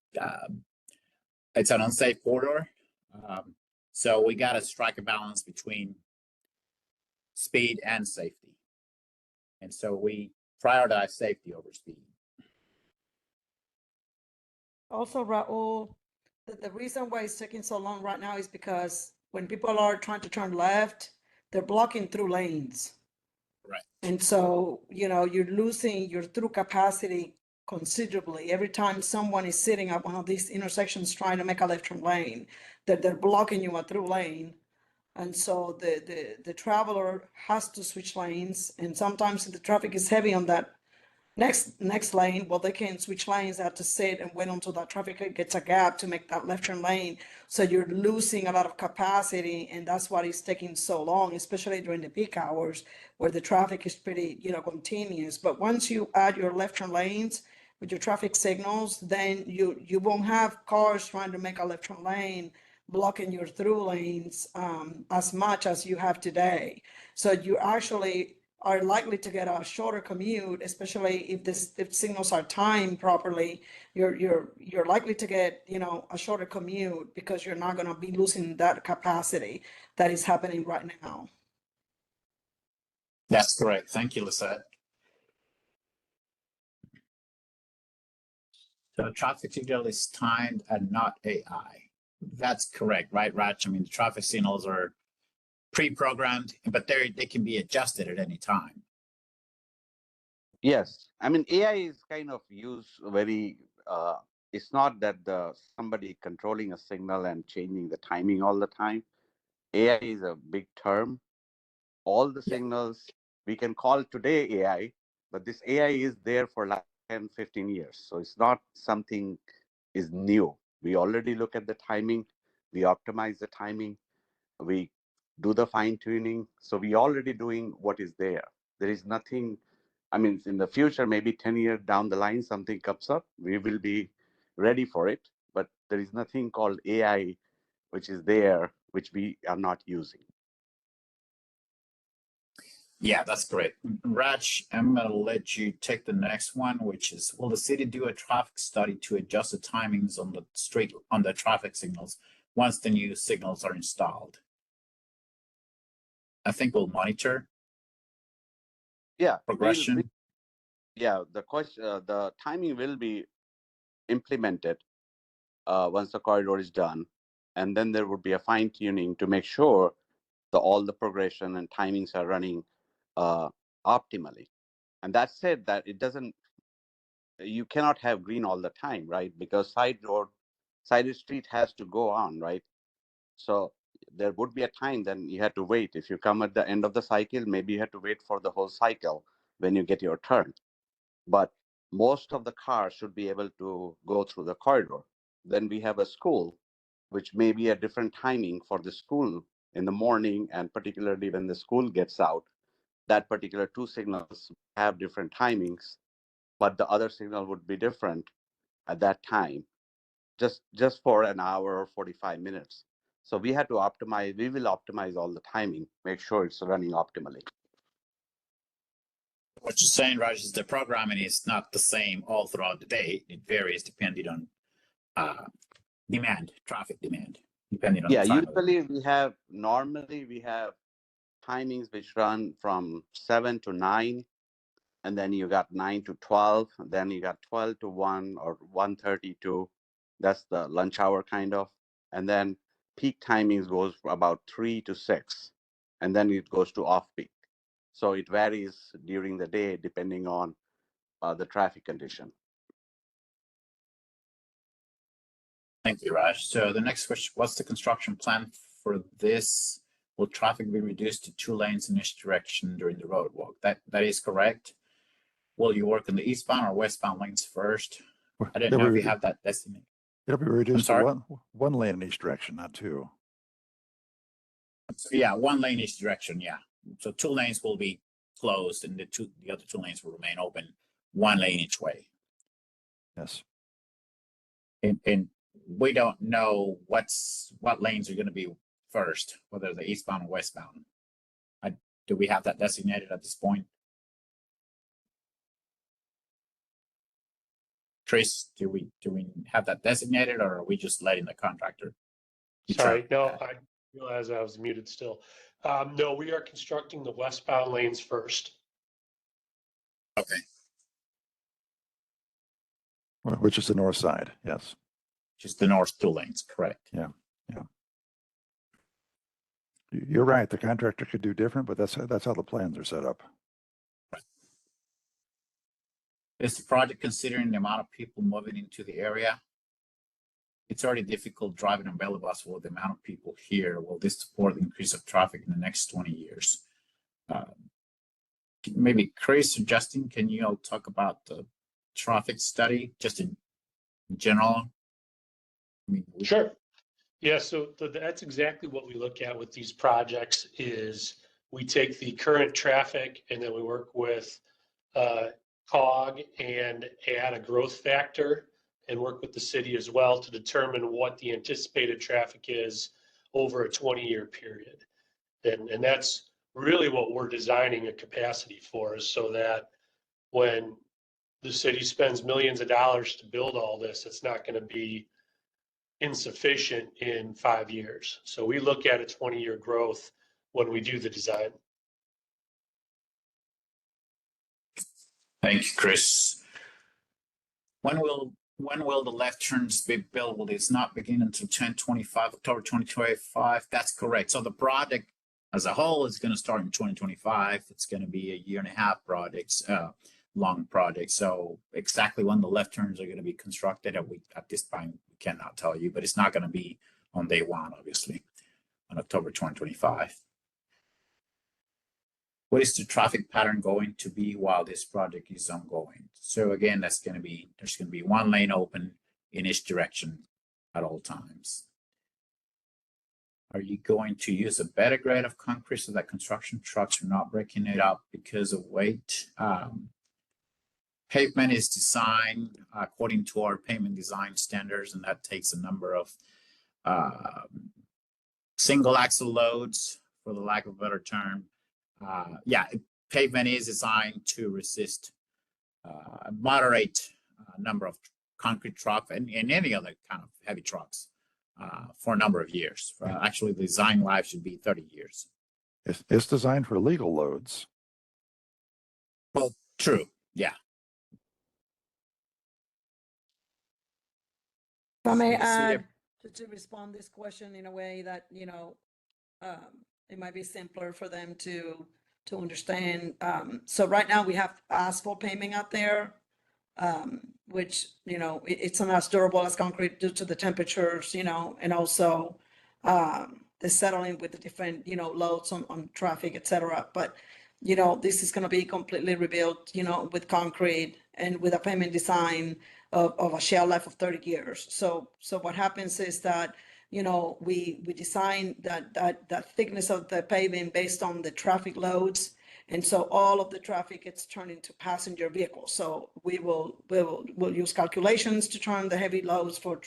unsafe corridor. So we got to strike a balance between speed and safety. And so we prioritize safety over speed. Also, Raul, the reason why it's taking so long right now is because when people are trying to turn left, they're blocking through lanes. Right. And so, you're losing your through capacity considerably. Every time someone is sitting at one of these intersections trying to make a left turn lane, they're blocking you a through lane. And so the traveler has to switch lanes. And sometimes if the traffic is heavy on that next lane, well, they can switch lanes, they have to sit and wait until that traffic gets a gap to make that left turn lane. So you're losing a lot of capacity, and that's why it's taking so long, especially during the peak hours where the traffic is pretty, continuous. But once you add your left turn lanes with your traffic signals, then you won't have cars trying to make a left turn lane blocking your through lanes as much as you have today. So you actually are likely to get a shorter commute, especially if signals are timed properly. You're likely to get a shorter commute because you're not going to be losing that capacity that is happening right now. That's correct. Thank you, Lisette. So traffic signal is timed and not AI. That's correct, right, Raj? I mean, the traffic signals are pre-programmed, but they can be adjusted at any time. Yes, I mean AI is kind of used very. It's not that somebody controlling a signal and changing the timing all the time. AI is a big term. All the signals we can call today AI, but this AI is there for like 10, 15 years. So it's not something is new. We already look at the timing, we optimize the timing, we do the fine tuning. So we already doing what is there. There is nothing. I mean, in the future, maybe 10 years down the line, something comes up, we will be ready for it. But there is nothing called AI, which is there, which we are not using. Yeah, that's great. Raj, I'm going to let you take the next one, which is, will the city do a traffic study to adjust the timings on the street, on the traffic signals once the new signals are installed? I think we'll monitor. Yeah. Progression. The timing will be implemented once the corridor is done. And then there would be a fine tuning to make sure all the progression and timings are running optimally. And that said, that you cannot have green all the time, right? Because side street has to go on, right? So there would be a time then you have to wait. If you come at the end of the cycle, maybe you have to wait for the whole cycle when you get your turn. But most of the cars should be able to go through the corridor. Then we have a school, which may be a different timing for the school in the morning, and particularly when the school gets out, that particular two signals have different timings, but the other signal would be different at that time, just for an hour or 45 minutes. So we will optimize all the timing, make sure it's running optimally. What you're saying, Raj, is the programming is not the same all throughout the day. It varies depending on traffic demand, depending on the time. Usually normally we have timings which run from 7 to 9, and then you got 9 to 12, and then you got 12 to 1 or 1:30 to, that's the lunch hour kind of. And then peak timings goes for about 3 to 6, and then it goes to off peak. So it varies during the day depending on the traffic condition. Thank you, Raj. So the next question, what's the construction plan for this? Will traffic be reduced to 2 lanes in each direction during the road walk? That is correct. Will you work in the eastbound or westbound lanes first? I didn't know if you have that estimated. It'll be reduced to sorry? one lane in each direction, not two. So yeah, 1 lane each direction, yeah. So 2 lanes will be closed and the other 2 lanes will remain open, 1 lane each way. Yes. And we don't know what lanes are going to be first, whether they're eastbound or westbound. Do we have that designated at this point? Chris, do we have that designated, or are we just letting the contractor? Sorry, no, I realized I was muted still. No, we are constructing the westbound lanes first. Okay. Which is the north side, yes. Just the north 2 lanes, correct. Yeah. You're right, the contractor could do different, but that's how the plans are set up. Right. Is the project considering the amount of people moving into the area? It's already difficult driving on Bella Boswell with the amount of people here. Will this support the increase of traffic in the next 20 years? Maybe Chris or Justin, can you all talk about the traffic study just in general? I mean, Sure. Yeah, so that's exactly what we look at with these projects is we take the current traffic and then we work with COG and add a growth factor and work with the city as well to determine what the anticipated traffic is over a 20-year period. And that's really what we're designing a capacity for, is so that when the city spends millions of dollars to build all this, it's not going to be insufficient in 5 years. So we look at a 20-year growth when we do the design. Thank you, Chris. When will the left turns be built? Will this not begin until October 2025? That's correct. So the project as a whole is going to start in 2025. It's going to be a 1.5 year long project. So exactly when the left turns are going to be constructed, at this time we cannot tell you, but it's not going to be on day 1, obviously, on October 2025. What is the traffic pattern going to be while this project is ongoing? So again, there's going to be 1 lane open in each direction at all times. Are you going to use a better grade of concrete so that construction trucks are not breaking it up because of weight? Pavement is designed according to our pavement design standards, and that takes a number of single axle loads, for the lack of a better term. Pavement is designed to resist a moderate number of concrete trucks and any other kind of heavy trucks for a number of years. Actually, the design life should be 30 years. It's designed for legal loads. Well, true, yeah. If I may You see add, to respond this question in a way that, it might be simpler for them to understand. So right now we have asphalt pavement out there, which, it's not as durable as concrete due to the temperatures, and also the settling with the different, loads on traffic, et cetera. But, this is going to be completely rebuilt, with concrete and with a pavement design of a shelf life of 30 years. So what happens is that, we design that thickness of the pavement based on the traffic loads. And so all of the traffic gets turned into passenger vehicles. So we'll use calculations to turn the heavy loads for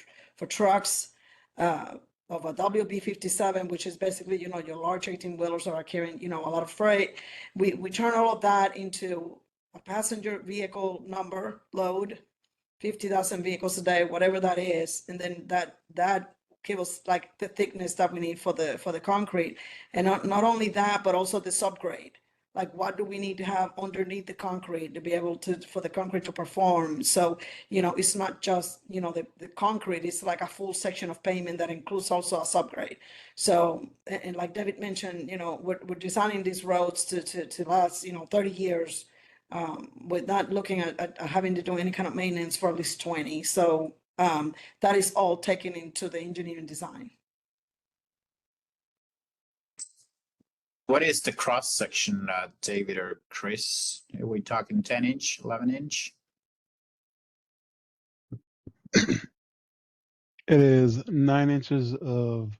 trucks of a WB57, which is basically, your large 18-wheelers that are carrying, a lot of freight. We turn all of that into a passenger vehicle number load, 50,000 vehicles a day, whatever that is. And then that give us like the thickness that we need for the concrete. And not only that, but also the subgrade. Like what do we need to have underneath the concrete to be able to, for the concrete to perform? So, it's not just, the concrete, it's like a full section of pavement that includes also a subgrade. So, and like David mentioned, we're designing these roads to last, 30 years, with not looking at having to do any kind of maintenance for at least 20. So, that is all taken into the engineering design. What is the cross section, David or Chris? Are we talking 10-inch, 11-inch? It is 9 inches of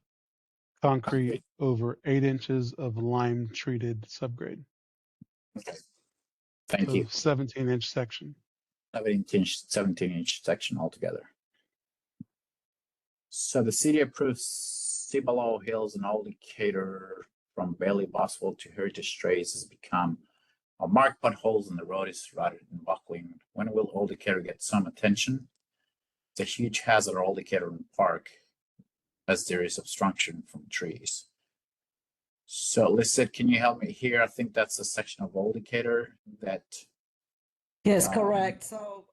concrete over 8 inches of lime treated subgrade. Okay. Thank So you. 17-inch section. 17-inch section altogether. So the city approves Cibolo Hills and Old Decatur from Bailey Boswell to Heritage Trace has become a marked potholes in the road is rotted and buckling. When will Old Decatur get some attention? It's a huge hazard at Old Decatur Park as there is obstruction from trees. So Lisette, can you help me here? I think that's a section of Old Decatur that. Yes, correct. So,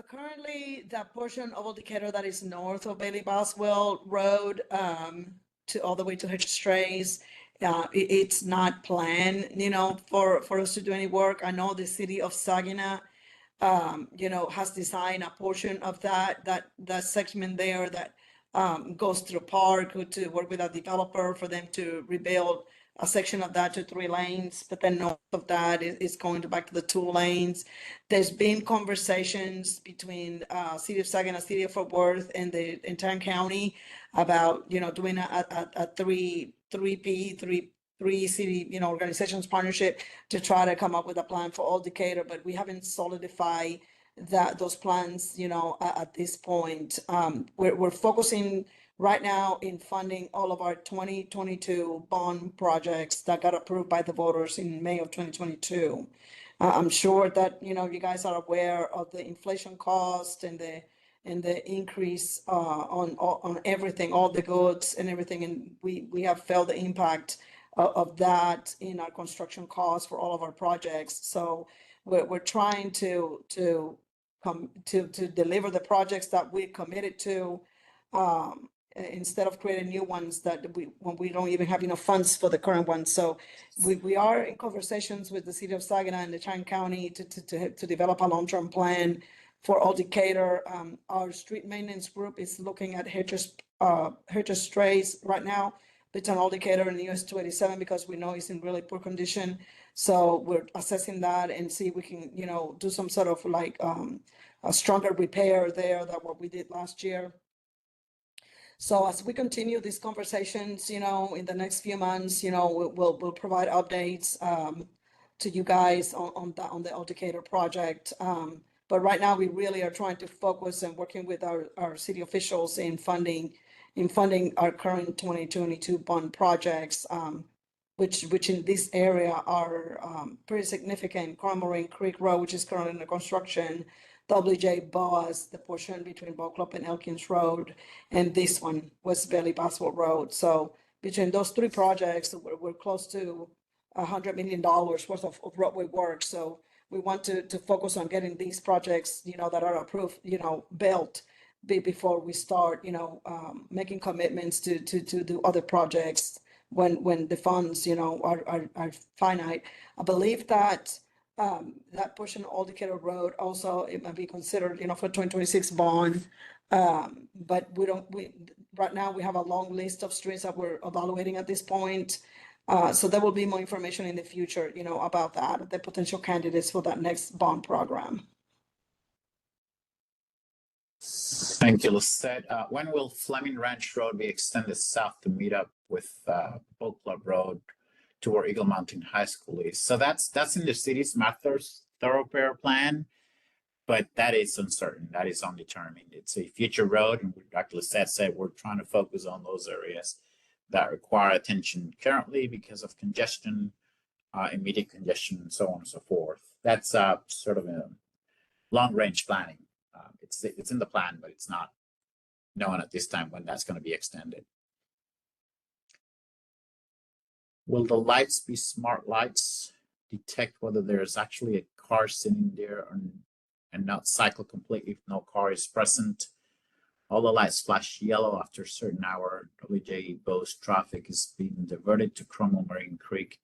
currently that portion of Old Decatur that is north of Bailey Boswell Road, to all the way to Hitch Strays, it's not planned, for us to do any work. I know the city of Saginaw, has designed a portion of that segment there that goes through park to work with a developer for them to rebuild a section of that to 3 lanes, but then north of that is going back to the 2 lanes. There's been conversations between City of Saginaw, City of Fort Worth, and the entire county about doing a three city organizations partnership to try to come up with a plan for Old Decatur, but we haven't solidified those plans at this point. We're focusing right now in funding all of our 2022 bond projects that got approved by the voters in May of 2022. I'm sure that you guys are aware of the inflation cost and the increase on everything, all the goods and everything, and we have felt the impact of that in our construction costs for all of our projects. So we're trying to deliver the projects that we committed to, instead of creating new ones when we don't even have enough funds for the current ones. So we are in conversations with the city of Saginaw and the Cheyenne County to develop a long-term plan for Old Decatur. Our street maintenance group is looking at Heritage Strays right now between Old Decatur and US 287 because we know it's in really poor condition. So we're assessing that and see if we can, do some sort of like a stronger repair there than what we did last year. So as we continue these conversations, in the next few months, we'll provide updates to you guys on the Old Decatur project. But right now we really are trying to focus and working with our city officials in funding our current 2022 bond projects, which in this area are pretty significant. Cormorant Creek Road, which is currently under construction, WJ Boas, the portion between Bow Club and Elkins Road, and this one, West Bailey Boswell Road. So between those 3 projects, we're close to $100 million worth of roadway work. So we want to focus on getting these projects, that are approved, built before we start, making commitments to do other projects when the funds, are finite. I believe that that portion of Old Decatur Road also, it might be considered, for 2026 bond. But right now we have a long list of streets that we're evaluating at this point. So there will be more information in the future, about that, the potential candidates for that next bond program. Thank you, Lisette. When will Fleming Ranch Road be extended south to meet up with Boat Club Road to where Eagle Mountain High School is? So that's in the city's master thoroughfare plan, but that is uncertain. That is undetermined. It's a future road, and Dr. Lisette said we're trying to focus on those areas that require attention currently because of congestion, immediate congestion, and so on and so forth. That's sort of a long-range planning. It's in the plan, but it's not known at this time when that's going to be extended. Will the lights be smart lights? Detect whether there's actually a car sitting there and not cycle completely if no car is present. All the lights flash yellow after a certain hour. WJ Bowes traffic is being diverted to Cromwell Marine Creek,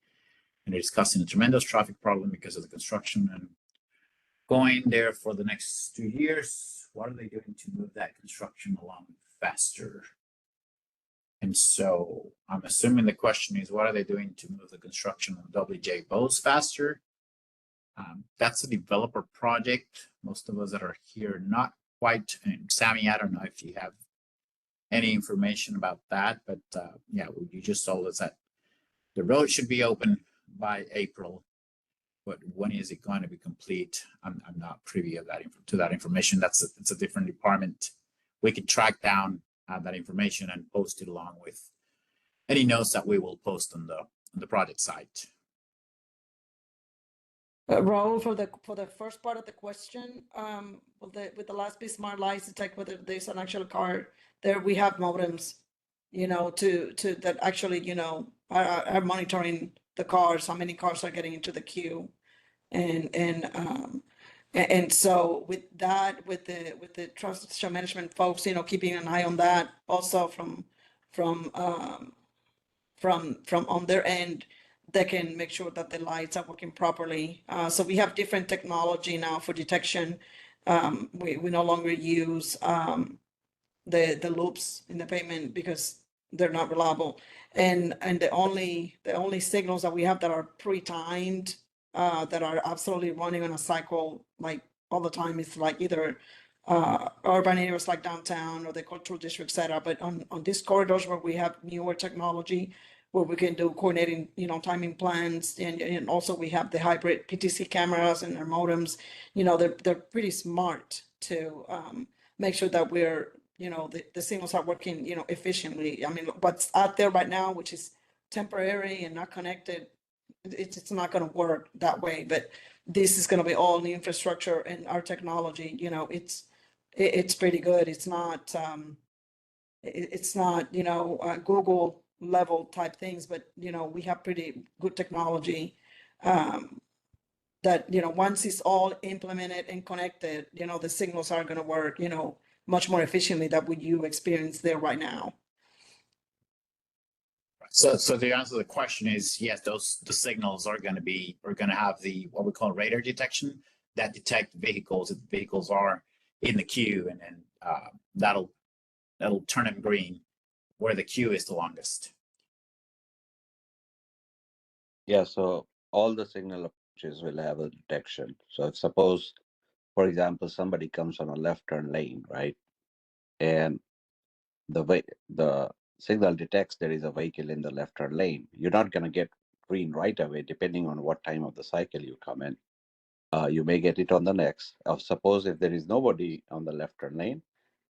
and it is causing a tremendous traffic problem because of the construction and going there for the next 2 years. What are they doing to move that construction along faster? And so I'm assuming the question is, what are they doing to move the construction of WJ Bowes faster? That's a developer project. Most of us that are here, not quite. And Sammy, I don't know if you have any information about that, but yeah, you just told us that the road should be open by April. But when is it going to be complete? I'm not privy of to that information. It's a different department. We can track down that information and post it along with any notes that we will post on the project site. Raul, for the first part of the question, with the last be smart lights detect whether there's an actual car there. We have modems, to that actually, are monitoring the cars, how many cars are getting into the queue, and so with that, with the transportation management folks, keeping an eye on that also from on their end, they can make sure that the lights are working properly. So we have different technology now for detection. We no longer use the loops in the pavement because they're not reliable. And the only signals that we have that are pre-timed, that are absolutely running on a cycle like all the time, is like either urban areas like downtown or the cultural district setup. But on these corridors where we have newer technology, where we can do coordinating, timing plans, and also we have the hybrid PTC cameras and their modems. They're pretty smart to make sure that we're, the signals are working, efficiently. I mean, what's out there right now, which is temporary and not connected, it's not going to work that way. But this is going to be all the infrastructure and our technology. It's pretty good. It's not Google level type things, but we have pretty good technology that once it's all implemented and connected, the signals are going to work much more efficiently than what you experience there right now. So the answer to the question is yes, the signals are going to have the what we call radar detection that detect vehicles if the vehicles are in the queue, and then that'll turn them green where the queue is the longest. Yeah, so all the signal approaches will have a detection. So if suppose, for example, somebody comes on a left turn lane, right? And the signal detects there is a vehicle in the left turn lane. You're not going to get green right away, depending on what time of the cycle you come in. You may get it on the next. Suppose if there is nobody on the left turn lane,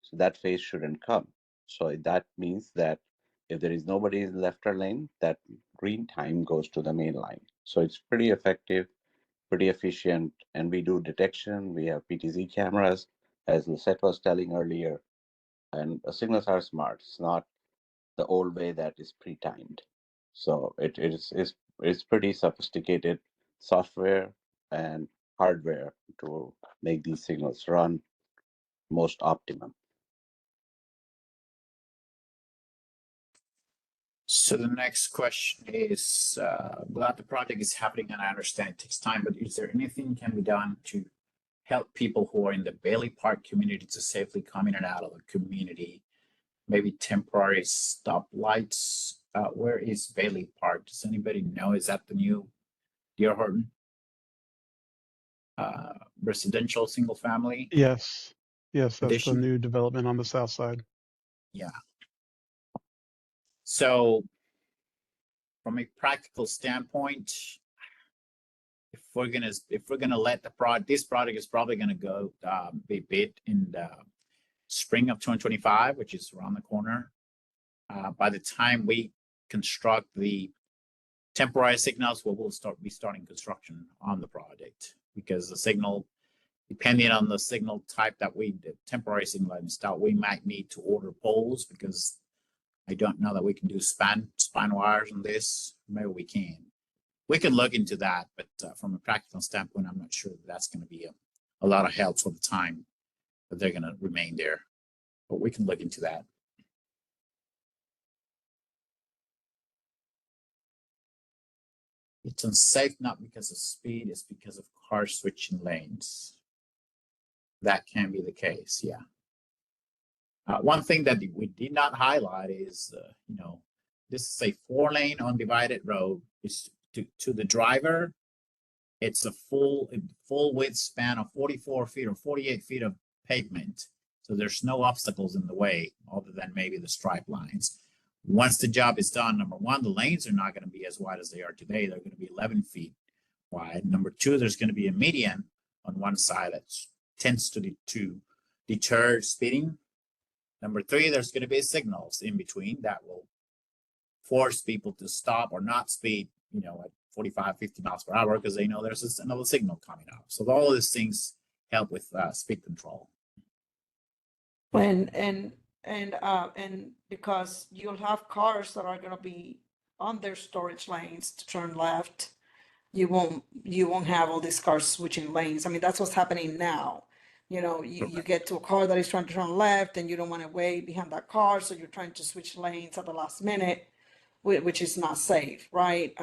so that phase shouldn't come. So that means that if there is nobody in the left turn lane, that green time goes to the main line. So it's pretty effective, pretty efficient, and we do detection. We have PTZ cameras, as Lisette was telling earlier, and the signals are smart. It's not the old way that is pre-timed. So it's pretty sophisticated software and hardware to make these signals run most optimum. So the next question is, glad the project is happening, and I understand it takes time, but is there anything can be done to help people who are in the Bailey Park community to safely come in and out of the community? Maybe temporary stoplights. Where is Bailey Park? Does anybody know? Is that the new Deer Horton residential single family? Yes. Yes, that's the Addition? new development on the south side. Yeah. So from a practical standpoint, if we're gonna let this project is probably gonna go be bid in the spring of 2025, which is around the corner. By the time we construct the temporary signals, we'll be starting construction on the project, because the signal depending on the signal type the temporary signal install, we might need to order poles because I don't know that we can do span wires on this. Maybe we can. We can look into that, but from a practical standpoint, I'm not sure that's going to be a lot of help for the time that they're going to remain there. But we can look into that. It's unsafe not because of speed, it's because of cars switching lanes. That can be the case, yeah. One thing that we did not highlight is, this is a 4-lane undivided road. It's to the driver, it's a full width span of 44 feet or 48 feet of pavement. So there's no obstacles in the way other than maybe the stripe lines. Once the job is done, number one, the lanes are not going to be as wide as they are today. They're going to be 11 feet wide. Number two, there's going to be a median on one side that tends to deter speeding. Number three, there's going to be signals in between that will force people to stop or not speed, at 45, 50 miles per hour because they know there's another signal coming up. So all of these things help with speed control. And because you'll have cars that are gonna be on their storage lanes to turn left, you won't have all these cars switching lanes. I mean, that's what's happening now. You get to a car that is trying to turn left and you don't want to wait behind that car, so you're trying to switch lanes at the last minute, which is not safe, right?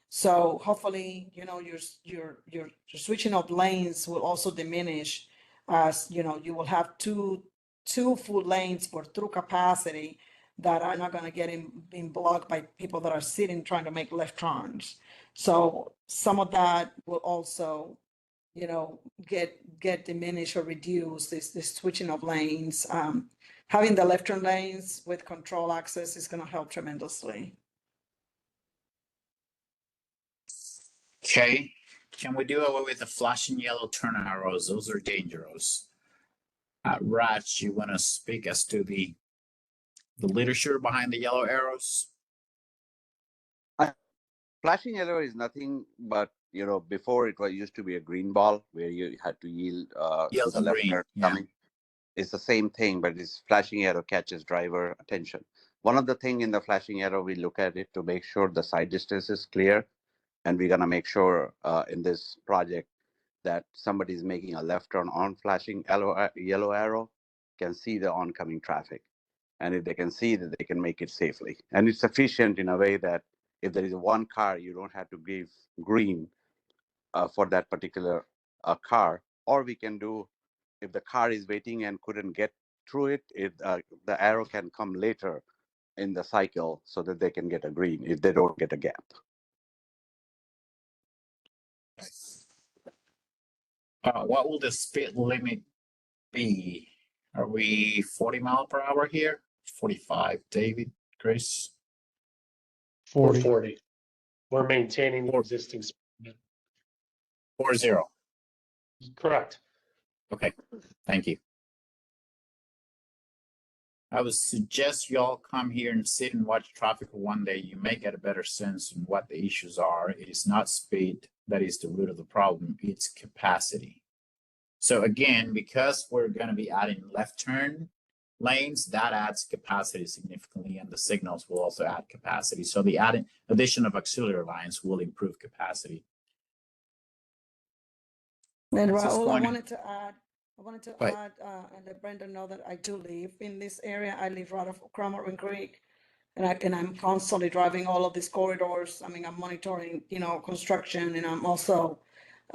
So hopefully, your switching of lanes will also diminish as, you will have two full lanes for through capacity that are not going to get being blocked by people that are sitting trying to make left turns. So some of that will also, get diminished or reduced, this switching of lanes. Having the left turn lanes with control access is going to help tremendously. Okay, can we do away with the flashing yellow turn arrows? Those are dangerous. Raj, you want to speak as to the literature behind the yellow arrows? Flashing yellow is nothing but, before it used to be a green ball where you had to yield to the left turn coming. It's the same thing, but this flashing arrow catches driver attention. One of the things in the flashing arrow, we look at it to make sure the side distance is clear. And we're going to make sure in this project that somebody's making a left turn on flashing yellow arrow can see the oncoming traffic. And if they can see that, they can make it safely. And it's efficient in a way that if there is one car, you don't have to give green for that particular car. Or we can do, if the car is waiting and couldn't get through it, the arrow can come later in the cycle so that they can get a green if they don't get a gap. What will the speed limit be? Are we 40 mile per hour here? 45, David, Chris? 4 40. 40. We're maintaining the existing speed. 40. Correct. Okay, thank you. I would suggest you all come here and sit and watch traffic for one day. You may get a better sense on what the issues are. It is not speed that is the root of the problem. It's capacity. So again, because we're going to be adding left turn lanes, that adds capacity significantly, and the signals will also add capacity. So the addition of auxiliary lines will improve capacity. And This is Raul, I going to- wanted to add, Right. and let Brenda know that I do live in this area. I live right off Cromartin Creek. And I'm constantly driving all of these corridors. I mean, I'm monitoring, construction, and I'm also,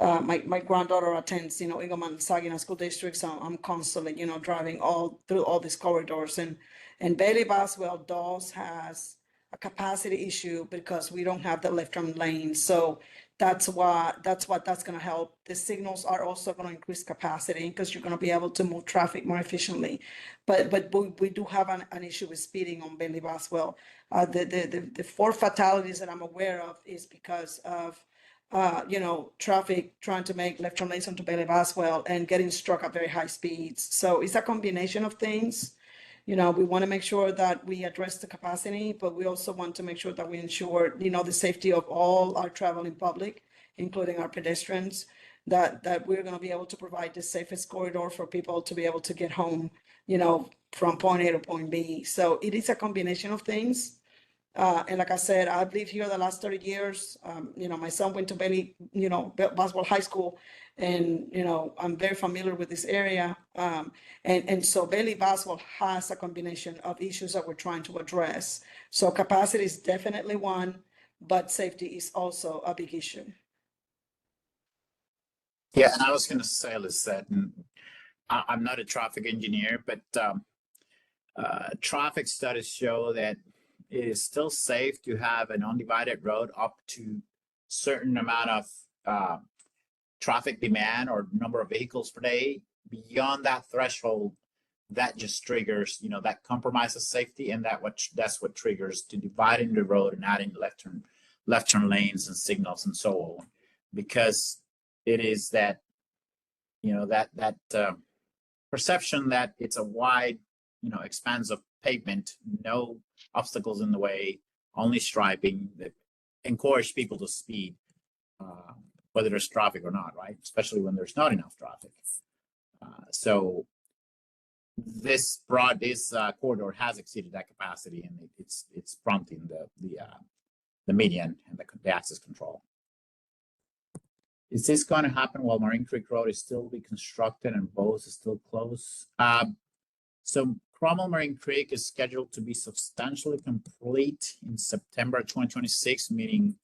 my granddaughter attends, Eagleman and Saginaw School District, so I'm constantly, driving all through all these corridors. And Bailey Boswell has a capacity issue because we don't have the left turn lane. So that's what that's going to help. The signals are also going to increase capacity because you're going to be able to move traffic more efficiently. But we do have an issue with speeding on Bailey Boswell. The 4 fatalities that I'm aware of is because of traffic trying to make left turn lanes onto Bailey Boswell and getting struck at very high speeds. So it's a combination of things. We want to make sure that we address the capacity, but we also want to make sure that we ensure, the safety of all our traveling public, including our pedestrians. that we're gonna be able to provide the safest corridor for people to be able to get home, from point A to point B. So it is a combination of things. And like I said, I've lived here the last 30 years. My son went to Boswell High School, and, I'm very familiar with this area. And so Bailey Boswell has a combination of issues that we're trying to address. So capacity is definitely one, but safety is also a big issue. Yeah, and I was going to say, Lisette, and I'm not a traffic engineer, but traffic studies show that it is still safe to have an undivided road up to certain amount of traffic demand or number of vehicles per day. Beyond that threshold, that just triggers, that compromises safety, and that's what triggers to dividing the road and adding left turn lanes and signals and so on, because it is that, that perception that it's a wide, expanse of pavement, no obstacles in the way, only striping, that encourage people to speed, whether there's traffic or not, right? Especially when there's not enough traffic. So this corridor has exceeded that capacity, and it's prompting the median and the access control. Is this going to happen while Marine Creek Road is still being constructed and Bose is still closed? So Cromwell Marine Creek is scheduled to be substantially complete in September 2026, meaning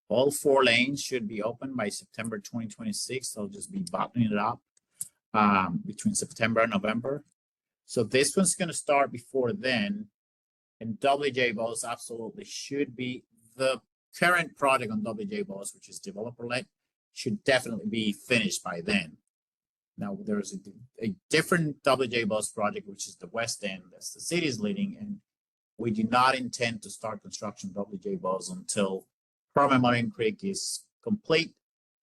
all 4 lanes should be open by September 2026. They'll just be buttoning it up between September and November. So this one's going to start before then. And WJ Bose absolutely should be. The current project on WJ Bose, which is developer-led, should definitely be finished by then. Now, there's a different WJ Bose project, which is the West End, that's the city is leading, and we do not intend to start construction of WJ Bose until Cromwell Marine Creek is complete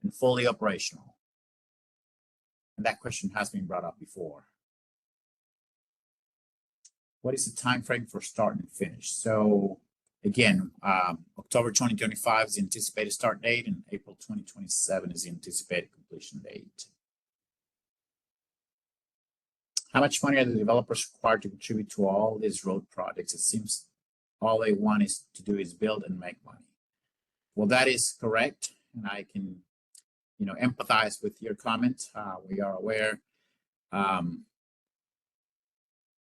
and fully operational. And that question has been brought up before. What is the time frame for start and finish? So again, October 2025 is the anticipated start date, and April 2027 is the anticipated completion date. How much money are the developers required to contribute to all these road projects? It seems all they want is to do is build and make money. Well, that is correct, and I can, empathize with your comment. We are aware.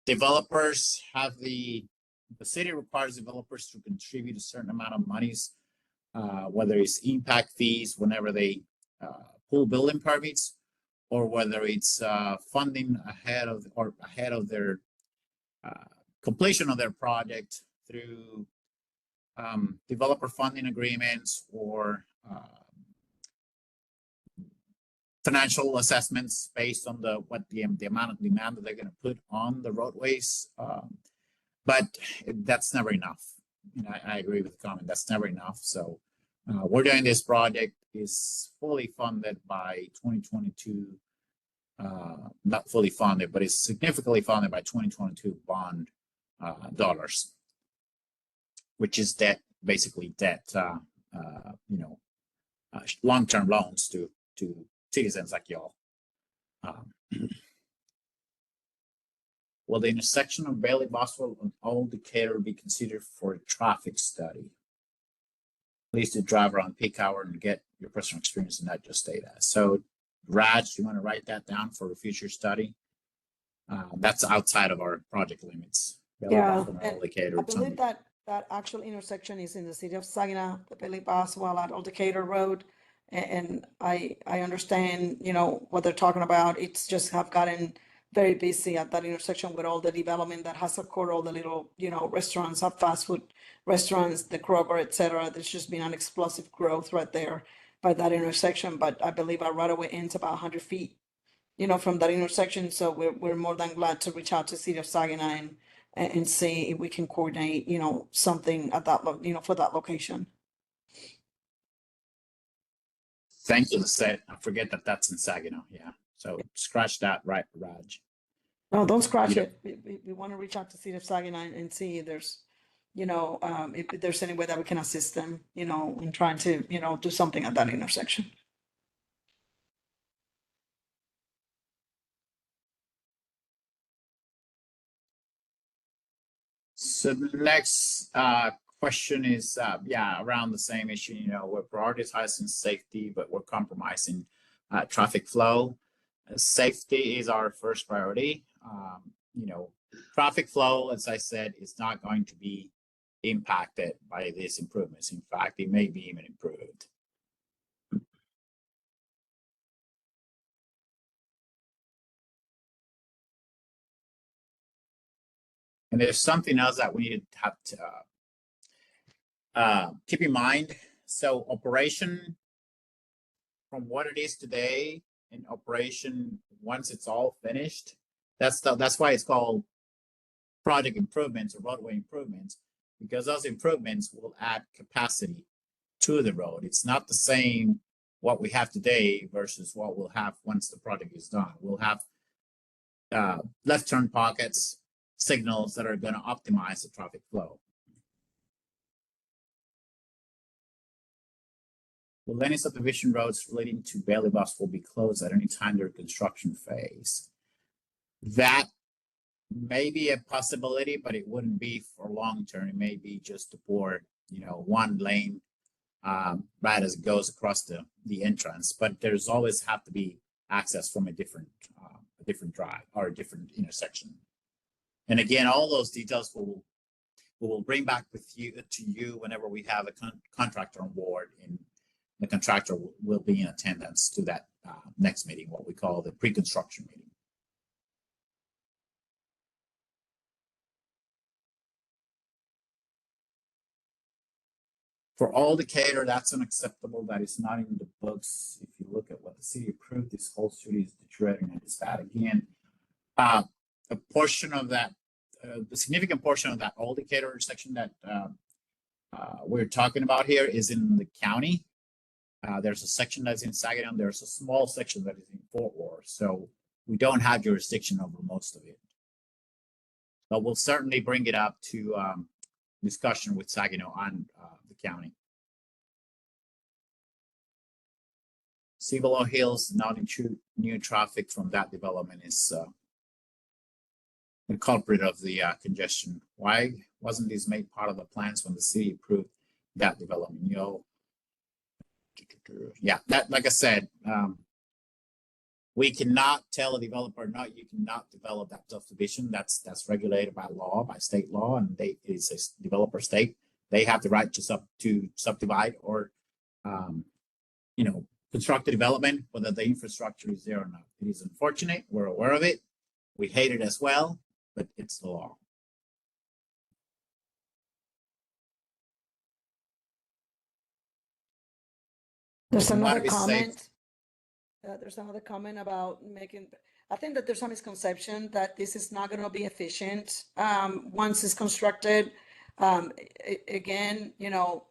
Developers have the city requires developers to contribute a certain amount of monies, whether it's impact fees whenever they pull building permits, or whether it's funding ahead of their completion of their project through developer funding agreements or financial assessments based on the amount of demand that they're going to put on the roadways. But that's never enough. I agree with the comment. That's never enough. So we're doing this project is fully funded by 2022. Not fully funded, but it's significantly funded by 2022 bond dollars, which is debt, basically debt, long-term loans to citizens like y'all. Will the intersection of Bailey, Boswell, and Old Decatur be considered for a traffic study? Please do drive around peak hour and get your personal experience and not just data. So, Raj, you want to write that down for a future study? That's outside of our project limits. Bailey, Yeah, Boswell, and Old Decatur, I believe that actual intersection is in the city of Saginaw, the Bailey Boswell at Old Decatur Road. And I understand, what they're talking about. It's just have gotten very busy at that intersection with all the development that has occurred, all the little, restaurants, fast food restaurants, the Kroger, et cetera. There's just been an explosive growth right there by that intersection. But I believe our right of way ends about 100 feet, from that intersection. So we're more than glad to reach out to City of Saginaw and see if we can coordinate, something at that, for that location. Thank you, Lisette. I forget that that's in Saginaw. Yeah. So scratch that, right, Raj? No, don't scratch it. We want to reach out to City of Saginaw and see if there's, if there's any way that we can assist them, in trying to, do something at that intersection. So the next question is, around the same issue. You know, we're prioritizing safety, but we're compromising traffic flow. Safety is our first priority. You know, traffic flow, as I said, is not going to be impacted by these improvements. In fact, it may be even improved. And there's something else that we need to have to keep in mind. So operation from what it is today in operation, once it's all finished, that's why it's called project improvements or roadway improvements, because those improvements will add capacity to the road. It's not the same what we have today versus what we'll have once the project is done. We'll have left turn pockets, signals that are going to optimize the traffic flow. Will any subdivision roads relating to Bailey Boswell be closed at any time during construction phase? That may be a possibility, but it wouldn't be for long term. It may be just to pour, you know, one lane right as it goes across the entrance. But there's always have to be access from a different drive or a different intersection. And again, all those details we will bring back with you to you whenever we have a contractor on board, and the contractor will be in attendance to that next meeting, what we call the pre-construction meeting. For all Decatur, that's unacceptable. That is not in the books. If you look at what the city approved, this whole street is deteriorating, and it's bad again. A portion of that, the significant portion of that old Decatur section that we're talking about here is in the county. There's a section that's in Saginaw. There's a small section that is in Fort Worth. So we don't have jurisdiction over most of it. But we'll certainly bring it up to discussion with Saginaw and the county. Cibolo Hills, not new traffic from that development is the culprit of the congestion. Why wasn't this made part of the plans when the city approved that development? You know, yeah, that, like I said, we cannot tell a developer, no, you cannot develop that subdivision. That's regulated by law, by state law, and it's a developer state. They have the right to subdivide or, you know, construct the development, whether the infrastructure is there or not. It is unfortunate. We're aware of it. We hate it as well, but it's the law. There's We wanna another be safe. comment. There's another comment about making, I think that there's some misconception that this is not going to be efficient once it's constructed. Again, you know,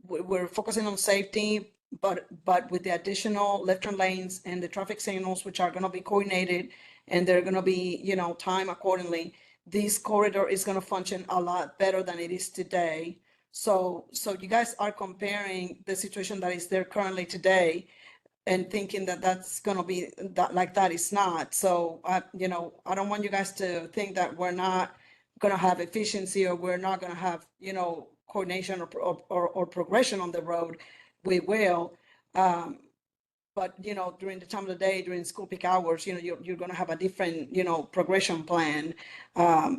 we're focusing on safety, but with the additional left turn lanes and the traffic signals, which are going to be coordinated and they're going to be, you know, timed accordingly, this corridor is going to function a lot better than it is today. So you guys are comparing the situation that is there currently today and thinking that that's going to be that, like that is not. So, you know, I don't want you guys to think that we're not going to have efficiency or we're not going to have, you know, coordination or progression on the road. We will. But, you know, during the time of the day, during school peak hours, you know, you're going to have a different, you know, progression plan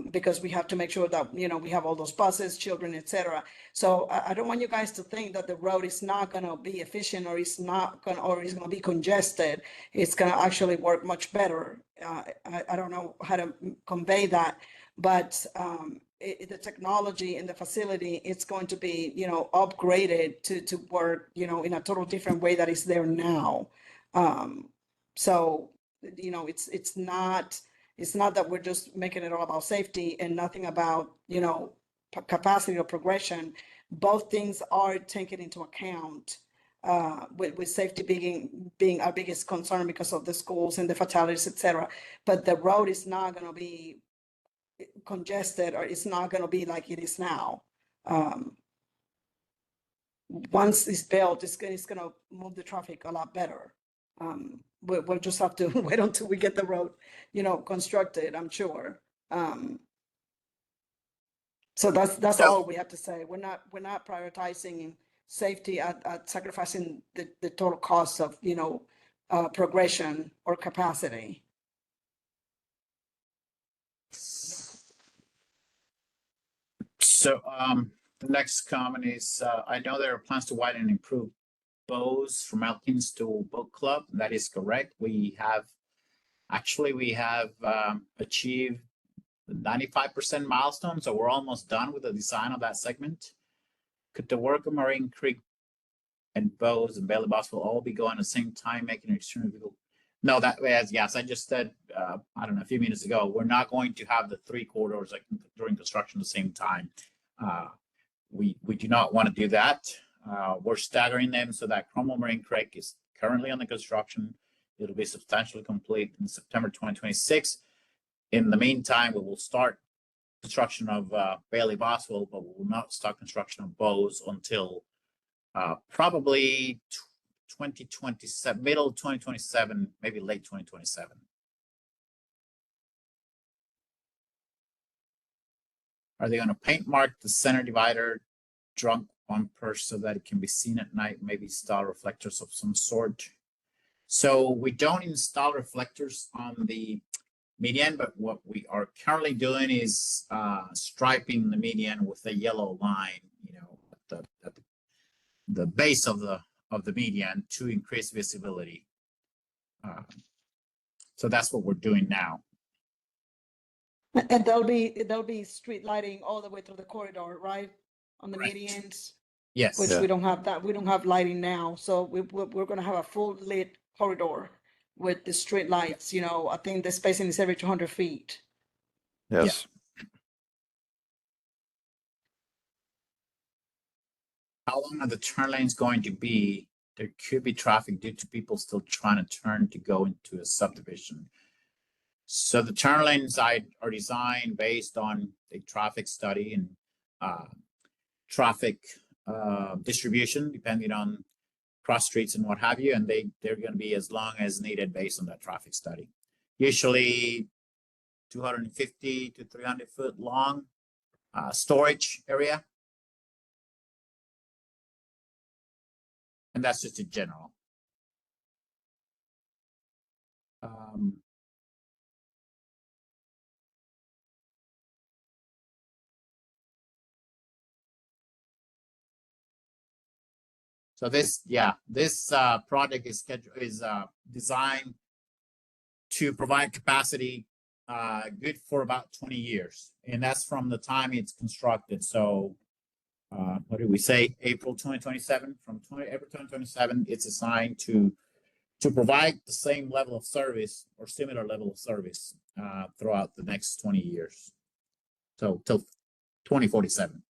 because we have to make sure that, you know, we have all those buses, children, etc. So I don't want you guys to think that the road is not going to be efficient or it's not going to, or it's going to be congested. It's going to actually work much better. I don't know how to convey that, but the technology and the facility, it's going to be, you know, upgraded to work, you know, in a total different way that is there now. So, you know, it's not that we're just making it all about safety and nothing about, you know, capacity or progression. Both things are taken into account with safety being our biggest concern because of the schools and the fatalities, etc. But the road is not going to be congested or it's not going to be like it is now. Once it's built, it's going to move the traffic a lot better. We'll just have to wait until we get the road, you know, constructed, I'm sure. So that's So- all we have to say. We're not prioritizing safety at sacrificing the total cost of, progression or capacity. So the next comment is, I know there are plans to widen and improve Bose from Elkins to Boat Club. That is correct. We have achieved the 95% milestone, so we're almost done with the design of that segment. Could the work of Marine Creek and Bose and Bailey Boswell all be going at the same time, making an extremely vehicle? No, yes, I just said, I don't know, a few minutes ago, we're not going to have the three corridors like during construction at the same time. We do not want to do that. We're staggering them so that Cromwell Marine Creek is currently under construction. It'll be substantially complete in September 2026. In the meantime, we will start construction of Bailey Boswell, but we will not start construction of Bose until probably 2027, middle 2027, maybe late 2027. Are they going to paint mark the center divider drunk bumper so that it can be seen at night? Maybe install reflectors of some sort. So we don't install reflectors on the median, but what we are currently doing is striping the median with a yellow line, at the base of the median to increase visibility. So that's what we're doing now. And there'll be street lighting all the way through the corridor, right? On the Correct. medians, Yes. which Yeah. we don't have that. We don't have lighting now. So we're going to have a full lit corridor with the street lights. I think the spacing is every 200 feet. Yes. How long are the turn lanes going to be? There could be traffic due to people still trying to turn to go into a subdivision. So the turn lanes are designed based on a traffic study and traffic distribution, depending on cross streets and what have you, and they're going to be as long as needed based on that traffic study. Usually 250 to 300 foot long storage area. And that's just in general. So this project is designed to provide capacity good for about 20 years. And that's from the time it's constructed. So what did we say? April 2027, from April 2027, it's assigned to provide the same level of service or similar level of service throughout the next 20 years. So till 2047.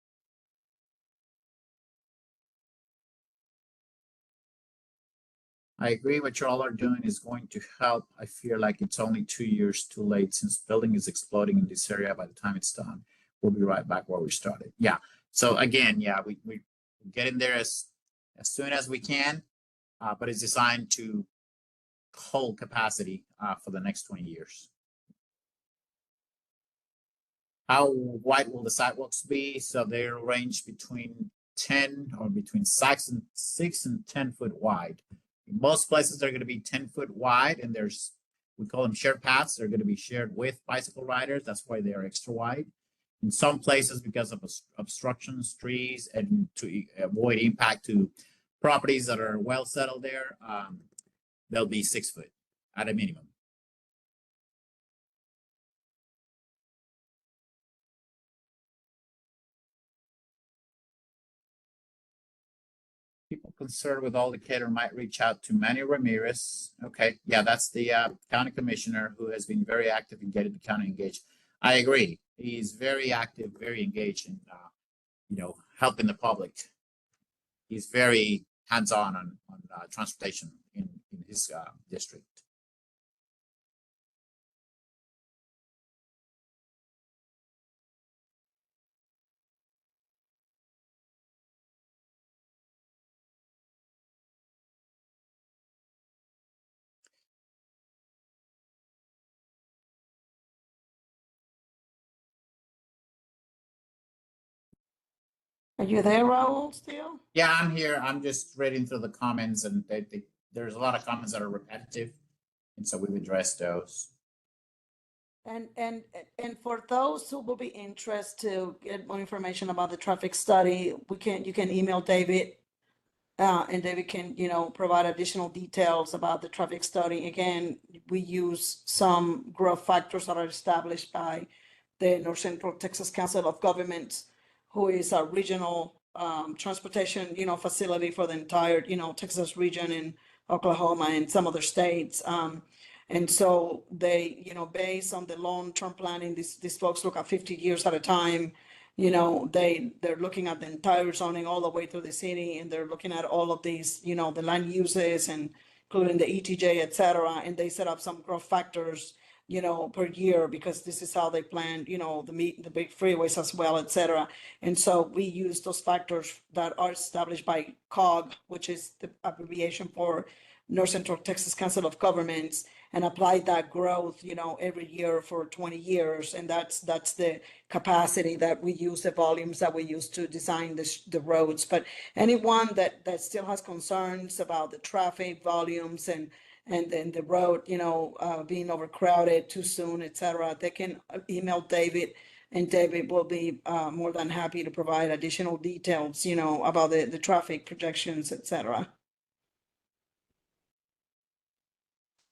I agree what you all are doing is going to help. I feel like it's only 2 years too late since building is exploding in this area by the time it's done. We'll be right back where we started. Yeah. So again, yeah, we get in there as soon as we can, but it's designed to hold capacity for the next 20 years. How wide will the sidewalks be? So they'll range between 10 or between 6 and 10 foot wide. In most places, they're going to be 10 foot wide, and we call them shared paths. They're going to be shared with bicycle riders. That's why they are extra wide. In some places, because of obstructions, trees, and to avoid impact to properties that are well settled there, they'll be 6 foot at a minimum. People concerned with all the cater might reach out to Manny Ramirez. Okay, yeah, that's the county commissioner who has been very active in getting the county engaged. I agree. He's very active, very engaged in, helping the public. He's very hands-on on transportation in his district. Are you there, Raul, still? Yeah, I'm here. I'm just reading through the comments, and there's a lot of comments that are repetitive, and so we've addressed those. And for those who will be interested to get more information about the traffic study, you can email David. And David can, provide additional details about the traffic study. Again, we use some growth factors that are established by the North Central Texas Council of Governments, who is a regional transportation, facility for the entire, Texas region and Oklahoma and some other states. And so they, based on the long-term planning, these folks look at 50 years at a time. They're looking at the entire zoning all the way through the city, and they're looking at all of these, the land uses and including the ETJ, et cetera. And they set up some growth factors, per year, because this is how they plan, the big freeways as well, et cetera. And so we use those factors that are established by COG, which is the abbreviation for North Central Texas Council of Governments, and apply that growth, every year for 20 years. And that's the capacity that we use, the volumes that we use to design the roads. But anyone that still has concerns about the traffic volumes and then the road, being overcrowded too soon, et cetera, they can email David, and David will be more than happy to provide additional details, about the traffic projections, et cetera.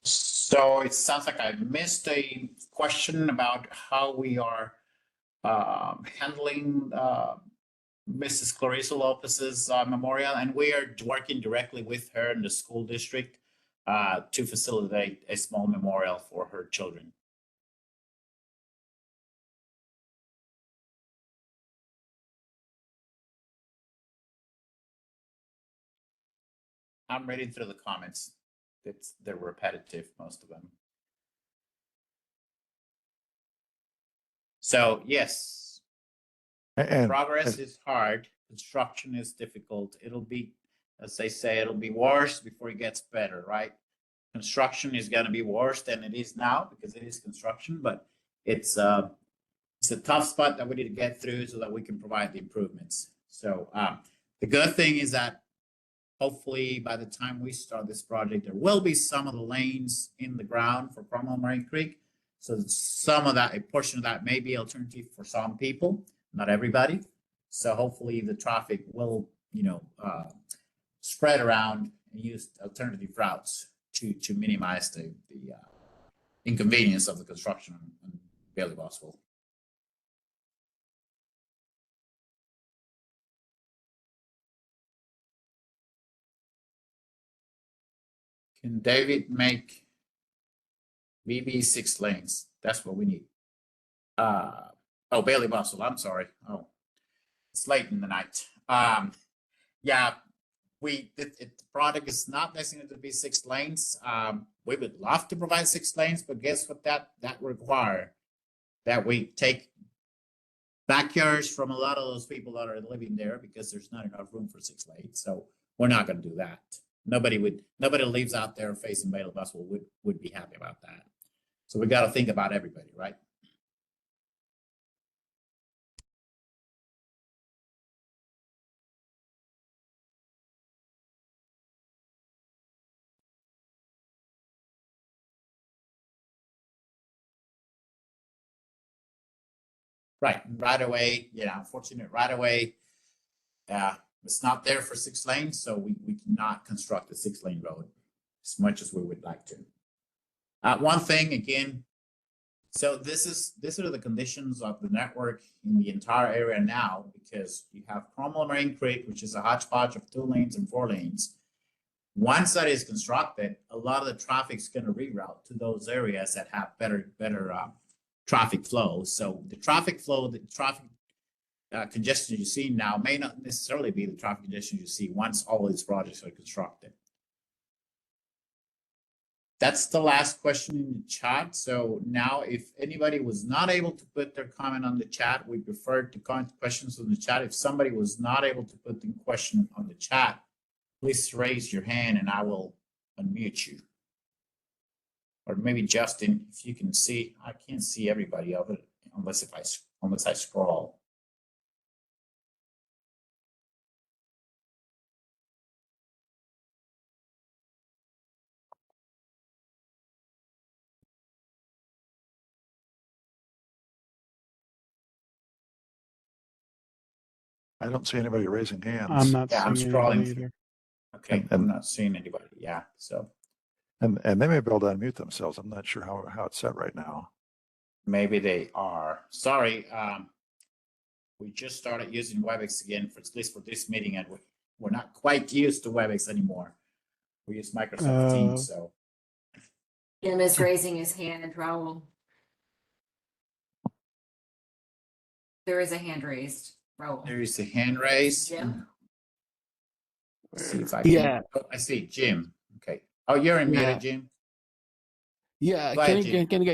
So it sounds like I missed a question about how we are handling Mrs. Clarissa Lopez's memorial, and we are working directly with her in the school district to facilitate a small memorial for her children. I'm reading through the comments. They're repetitive, most of them. So yes, And progress is hard. Construction is difficult. It'll be, as they say, it'll be worse before it gets better, right? Construction is going to be worse than it is now because it is construction, but it's a tough spot that we need to get through so that we can provide the improvements. So the good thing is that hopefully by the time we start this project, there will be some of the lanes in the ground for Cromwell Marine Creek. So some of that, a portion of that may be alternative for some people, not everybody. So hopefully the traffic will, spread around and use alternative routes to minimize the inconvenience of the construction on Bailey Boswell. Can David make BB 6 lanes? That's what we need. Bailey Boswell, I'm sorry. Oh, it's late in the night. Yeah, the product is not necessarily to be 6 lanes. We would love to provide 6 lanes, but guess what that require? That we take backyards from a lot of those people that are living there because there's not enough room for 6 lanes. So we're not going to do that. Nobody lives out there facing Bailey Boswell would be happy about that. So we got to think about everybody, right? Right away, unfortunate right away. It's not there for 6 lanes, so we cannot construct a 6-lane road as much as we would like to. One thing again, so these are the conditions of the network in the entire area now, because you have Cromwell Marine Creek, which is a hodgepodge of 2 lanes and 4 lanes. Once that is constructed, a lot of the traffic is going to reroute to those areas that have better traffic flow. So the traffic congestion you see now may not necessarily be the traffic congestion you see once all these projects are constructed. That's the last question in the chat. So now if anybody was not able to put their comment on the chat, we prefer to comment questions on the chat. If somebody was not able to put the question on the chat, please raise your hand and I will unmute you. Or maybe Justin, if you can see, I can't see everybody of it unless I scroll. I don't see anybody raising hands. I'm not Yeah, I'm seeing anybody scrolling. either. Okay, And- I'm not seeing anybody. Yeah, so And they may be able to unmute themselves. I'm not sure how it's set right now. maybe they are. Sorry, we just started using WebEx again, for at least for this meeting, and we're not quite used to WebEx anymore. We use Microsoft Teams, so. Jim is raising his hand, Raul. There is a hand raised, Raul. There is a hand raised. Jim? Let's see if I can. Yeah. Oh, I see Jim. Okay. Oh, you're unmuted, Yeah. Jim. Yeah, Go ahead, Jim. can you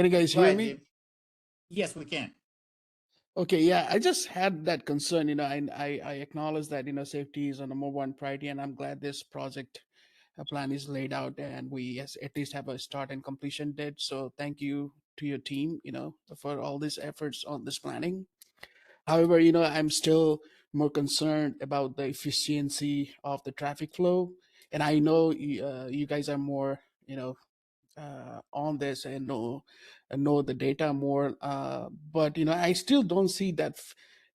guys Go hear ahead, me? Jim. Yes, we can. Okay, yeah, I just had that concern. I acknowledge that safety is a number one priority, and I'm glad this project plan is laid out, and we at least have a start and completion date. So thank you to your team, for all these efforts on this planning. However, I'm still more concerned about the efficiency of the traffic flow, and I know you guys are more, on this and know the data more. But I still don't see that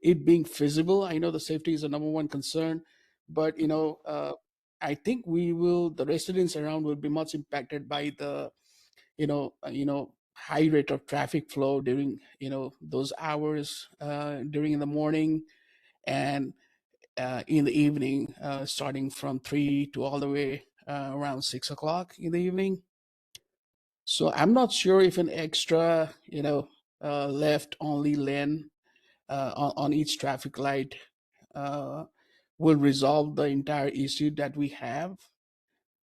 it being feasible. I know the safety is the number one concern, but I think the residents around will be much impacted by the high rate of traffic flow during those hours during the morning and in the evening, starting from 3 to all the way around 6 o'clock in the evening. So I'm not sure if an extra, left only lane on each traffic light will resolve the entire issue that we have.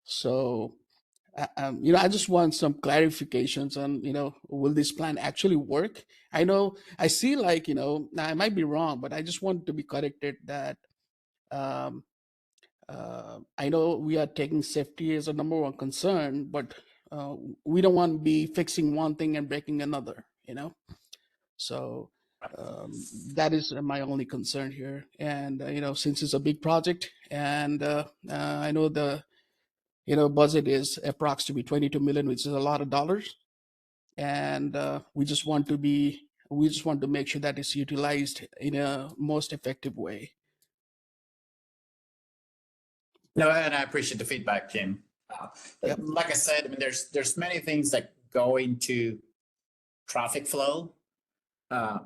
So, I just want some clarifications on, will this plan actually work? I know I see now I might be wrong, but I just want to be corrected that um, I know we are taking safety as a number one concern, but we don't want to be fixing one thing and breaking another, So that is my only concern here. And, since it's a big project and I know the, budget is approximately 22 million, which is a lot of dollars. And we just want to make sure that it's utilized in a most effective way. No, and I appreciate the feedback, Jim. Yep. Like I said, I mean, there's many things that go into traffic flow.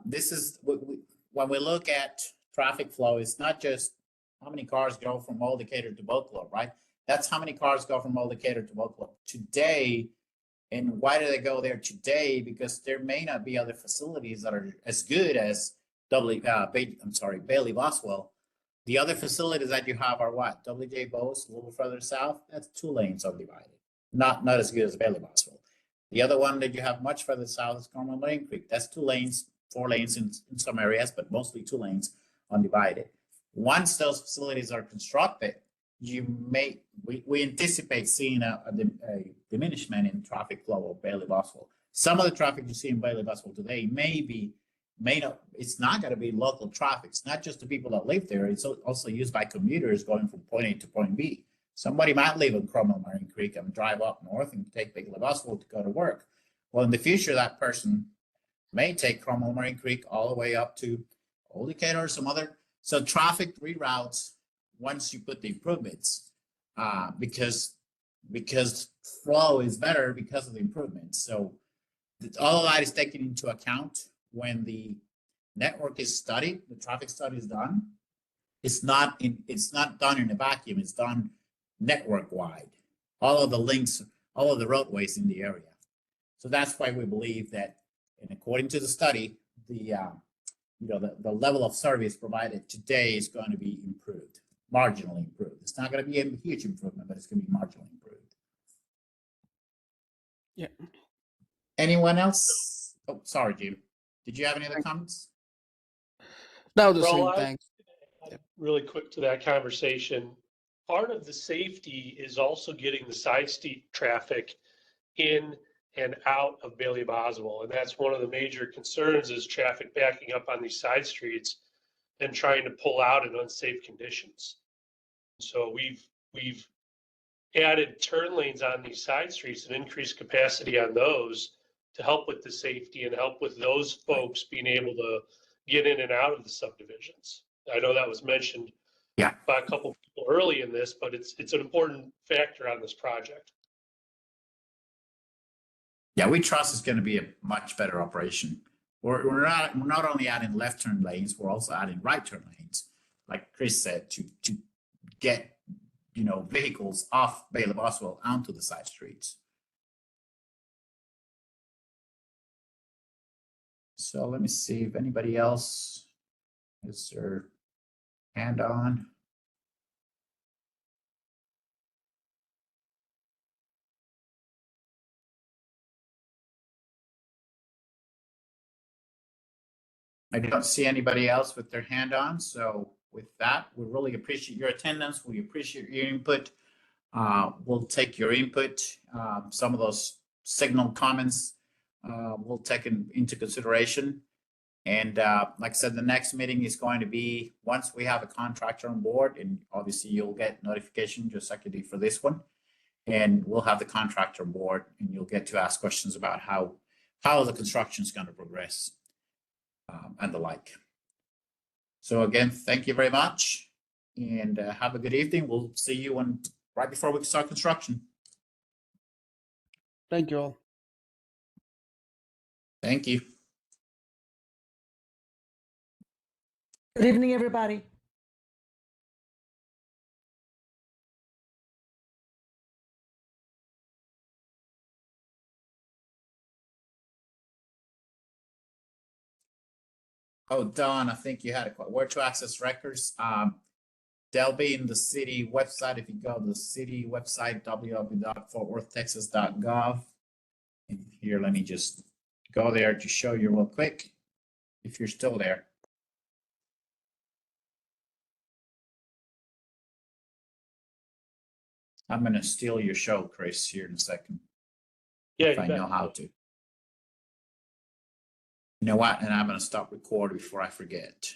This is when we look at traffic flow, it's not just how many cars go from Old Decatur to Boat Club, right? That's how many cars go from Old Decatur to Boat Club today. And why do they go there today? Because there may not be other facilities that are as good as Bailey Boswell. The other facilities that you have are what? WJ Bose, a little further south. That's 2 lanes subdivided. Not as good as Bailey Boswell. The other one that you have much further south is Carmel Marine Creek. That's 2 lanes, 4 lanes in some areas, but mostly 2 lanes undivided. Once those facilities are constructed, we anticipate seeing a diminishment in traffic flow of Bailey Boswell. Some of the traffic you see in Bailey Boswell today may not, it's not going to be local traffic. It's not just the people that live there. It's also used by commuters going from point A to point B. Somebody might live in Cromwell Marine Creek and drive up north and take Bailey Boswell to go to work. Well, in the future, that person may take Cromwell Marine Creek all the way up to Old Decatur or some other. So traffic reroutes once you put the improvements, because flow is better because of the improvements. So all of that is taken into account when the network is studied, the traffic study is done. It's not done in a vacuum. It's done network wide. All of the links, all of the roadways in the area. So that's why we believe that, and according to the study, the level of service provided today is going to be improved, marginally improved. It's not going to be a huge improvement, but it's going to be marginally improved. Yeah. Anyone else? Oh, sorry, Jim. Did you have any other comments? No, the Well, same. Thanks. really quick to that conversation. Part of the safety is also getting the side street traffic in and out of Bailey Boswell. And that's one of the major concerns is traffic backing up on these side streets and trying to pull out in unsafe conditions. So we've added turn lanes on these side streets and increased capacity on those to help with the safety and help with those folks being able to get in and out of the subdivisions. I know that was mentioned Yeah. by a couple people early in this, but it's an important factor on this project. Yeah, we trust it's going to be a much better operation. We're not only adding left turn lanes, we're also adding right turn lanes, like Chris said, to get vehicles off Bailey Boswell onto the side streets. So let me see if anybody else has their hand on. I don't see anybody else with their hand on. So with that, we really appreciate your attendance. We appreciate your input. We'll take your input. Some of those signal comments we'll take into consideration. And like I said, the next meeting is going to be once we have a contractor on board, and obviously you'll get notification just like you did for this one. And we'll have the contractor on board, and you'll get to ask questions about how the construction is going to progress and the like. So again, thank you very much, and have a good evening. We'll see you right before we start construction. Thank you all. Thank you. Good evening, everybody. Oh, Don, I think you had a question. Where to access records? They'll be in the city website. If you go to the city website, www.fortworthtexas.gov. And here, let me just go there to show you real quick, if you're still there. I'm going to steal your show, Chris, here in a second. Yeah, if I know how to. You know what? And I'm going to stop recording before I forget.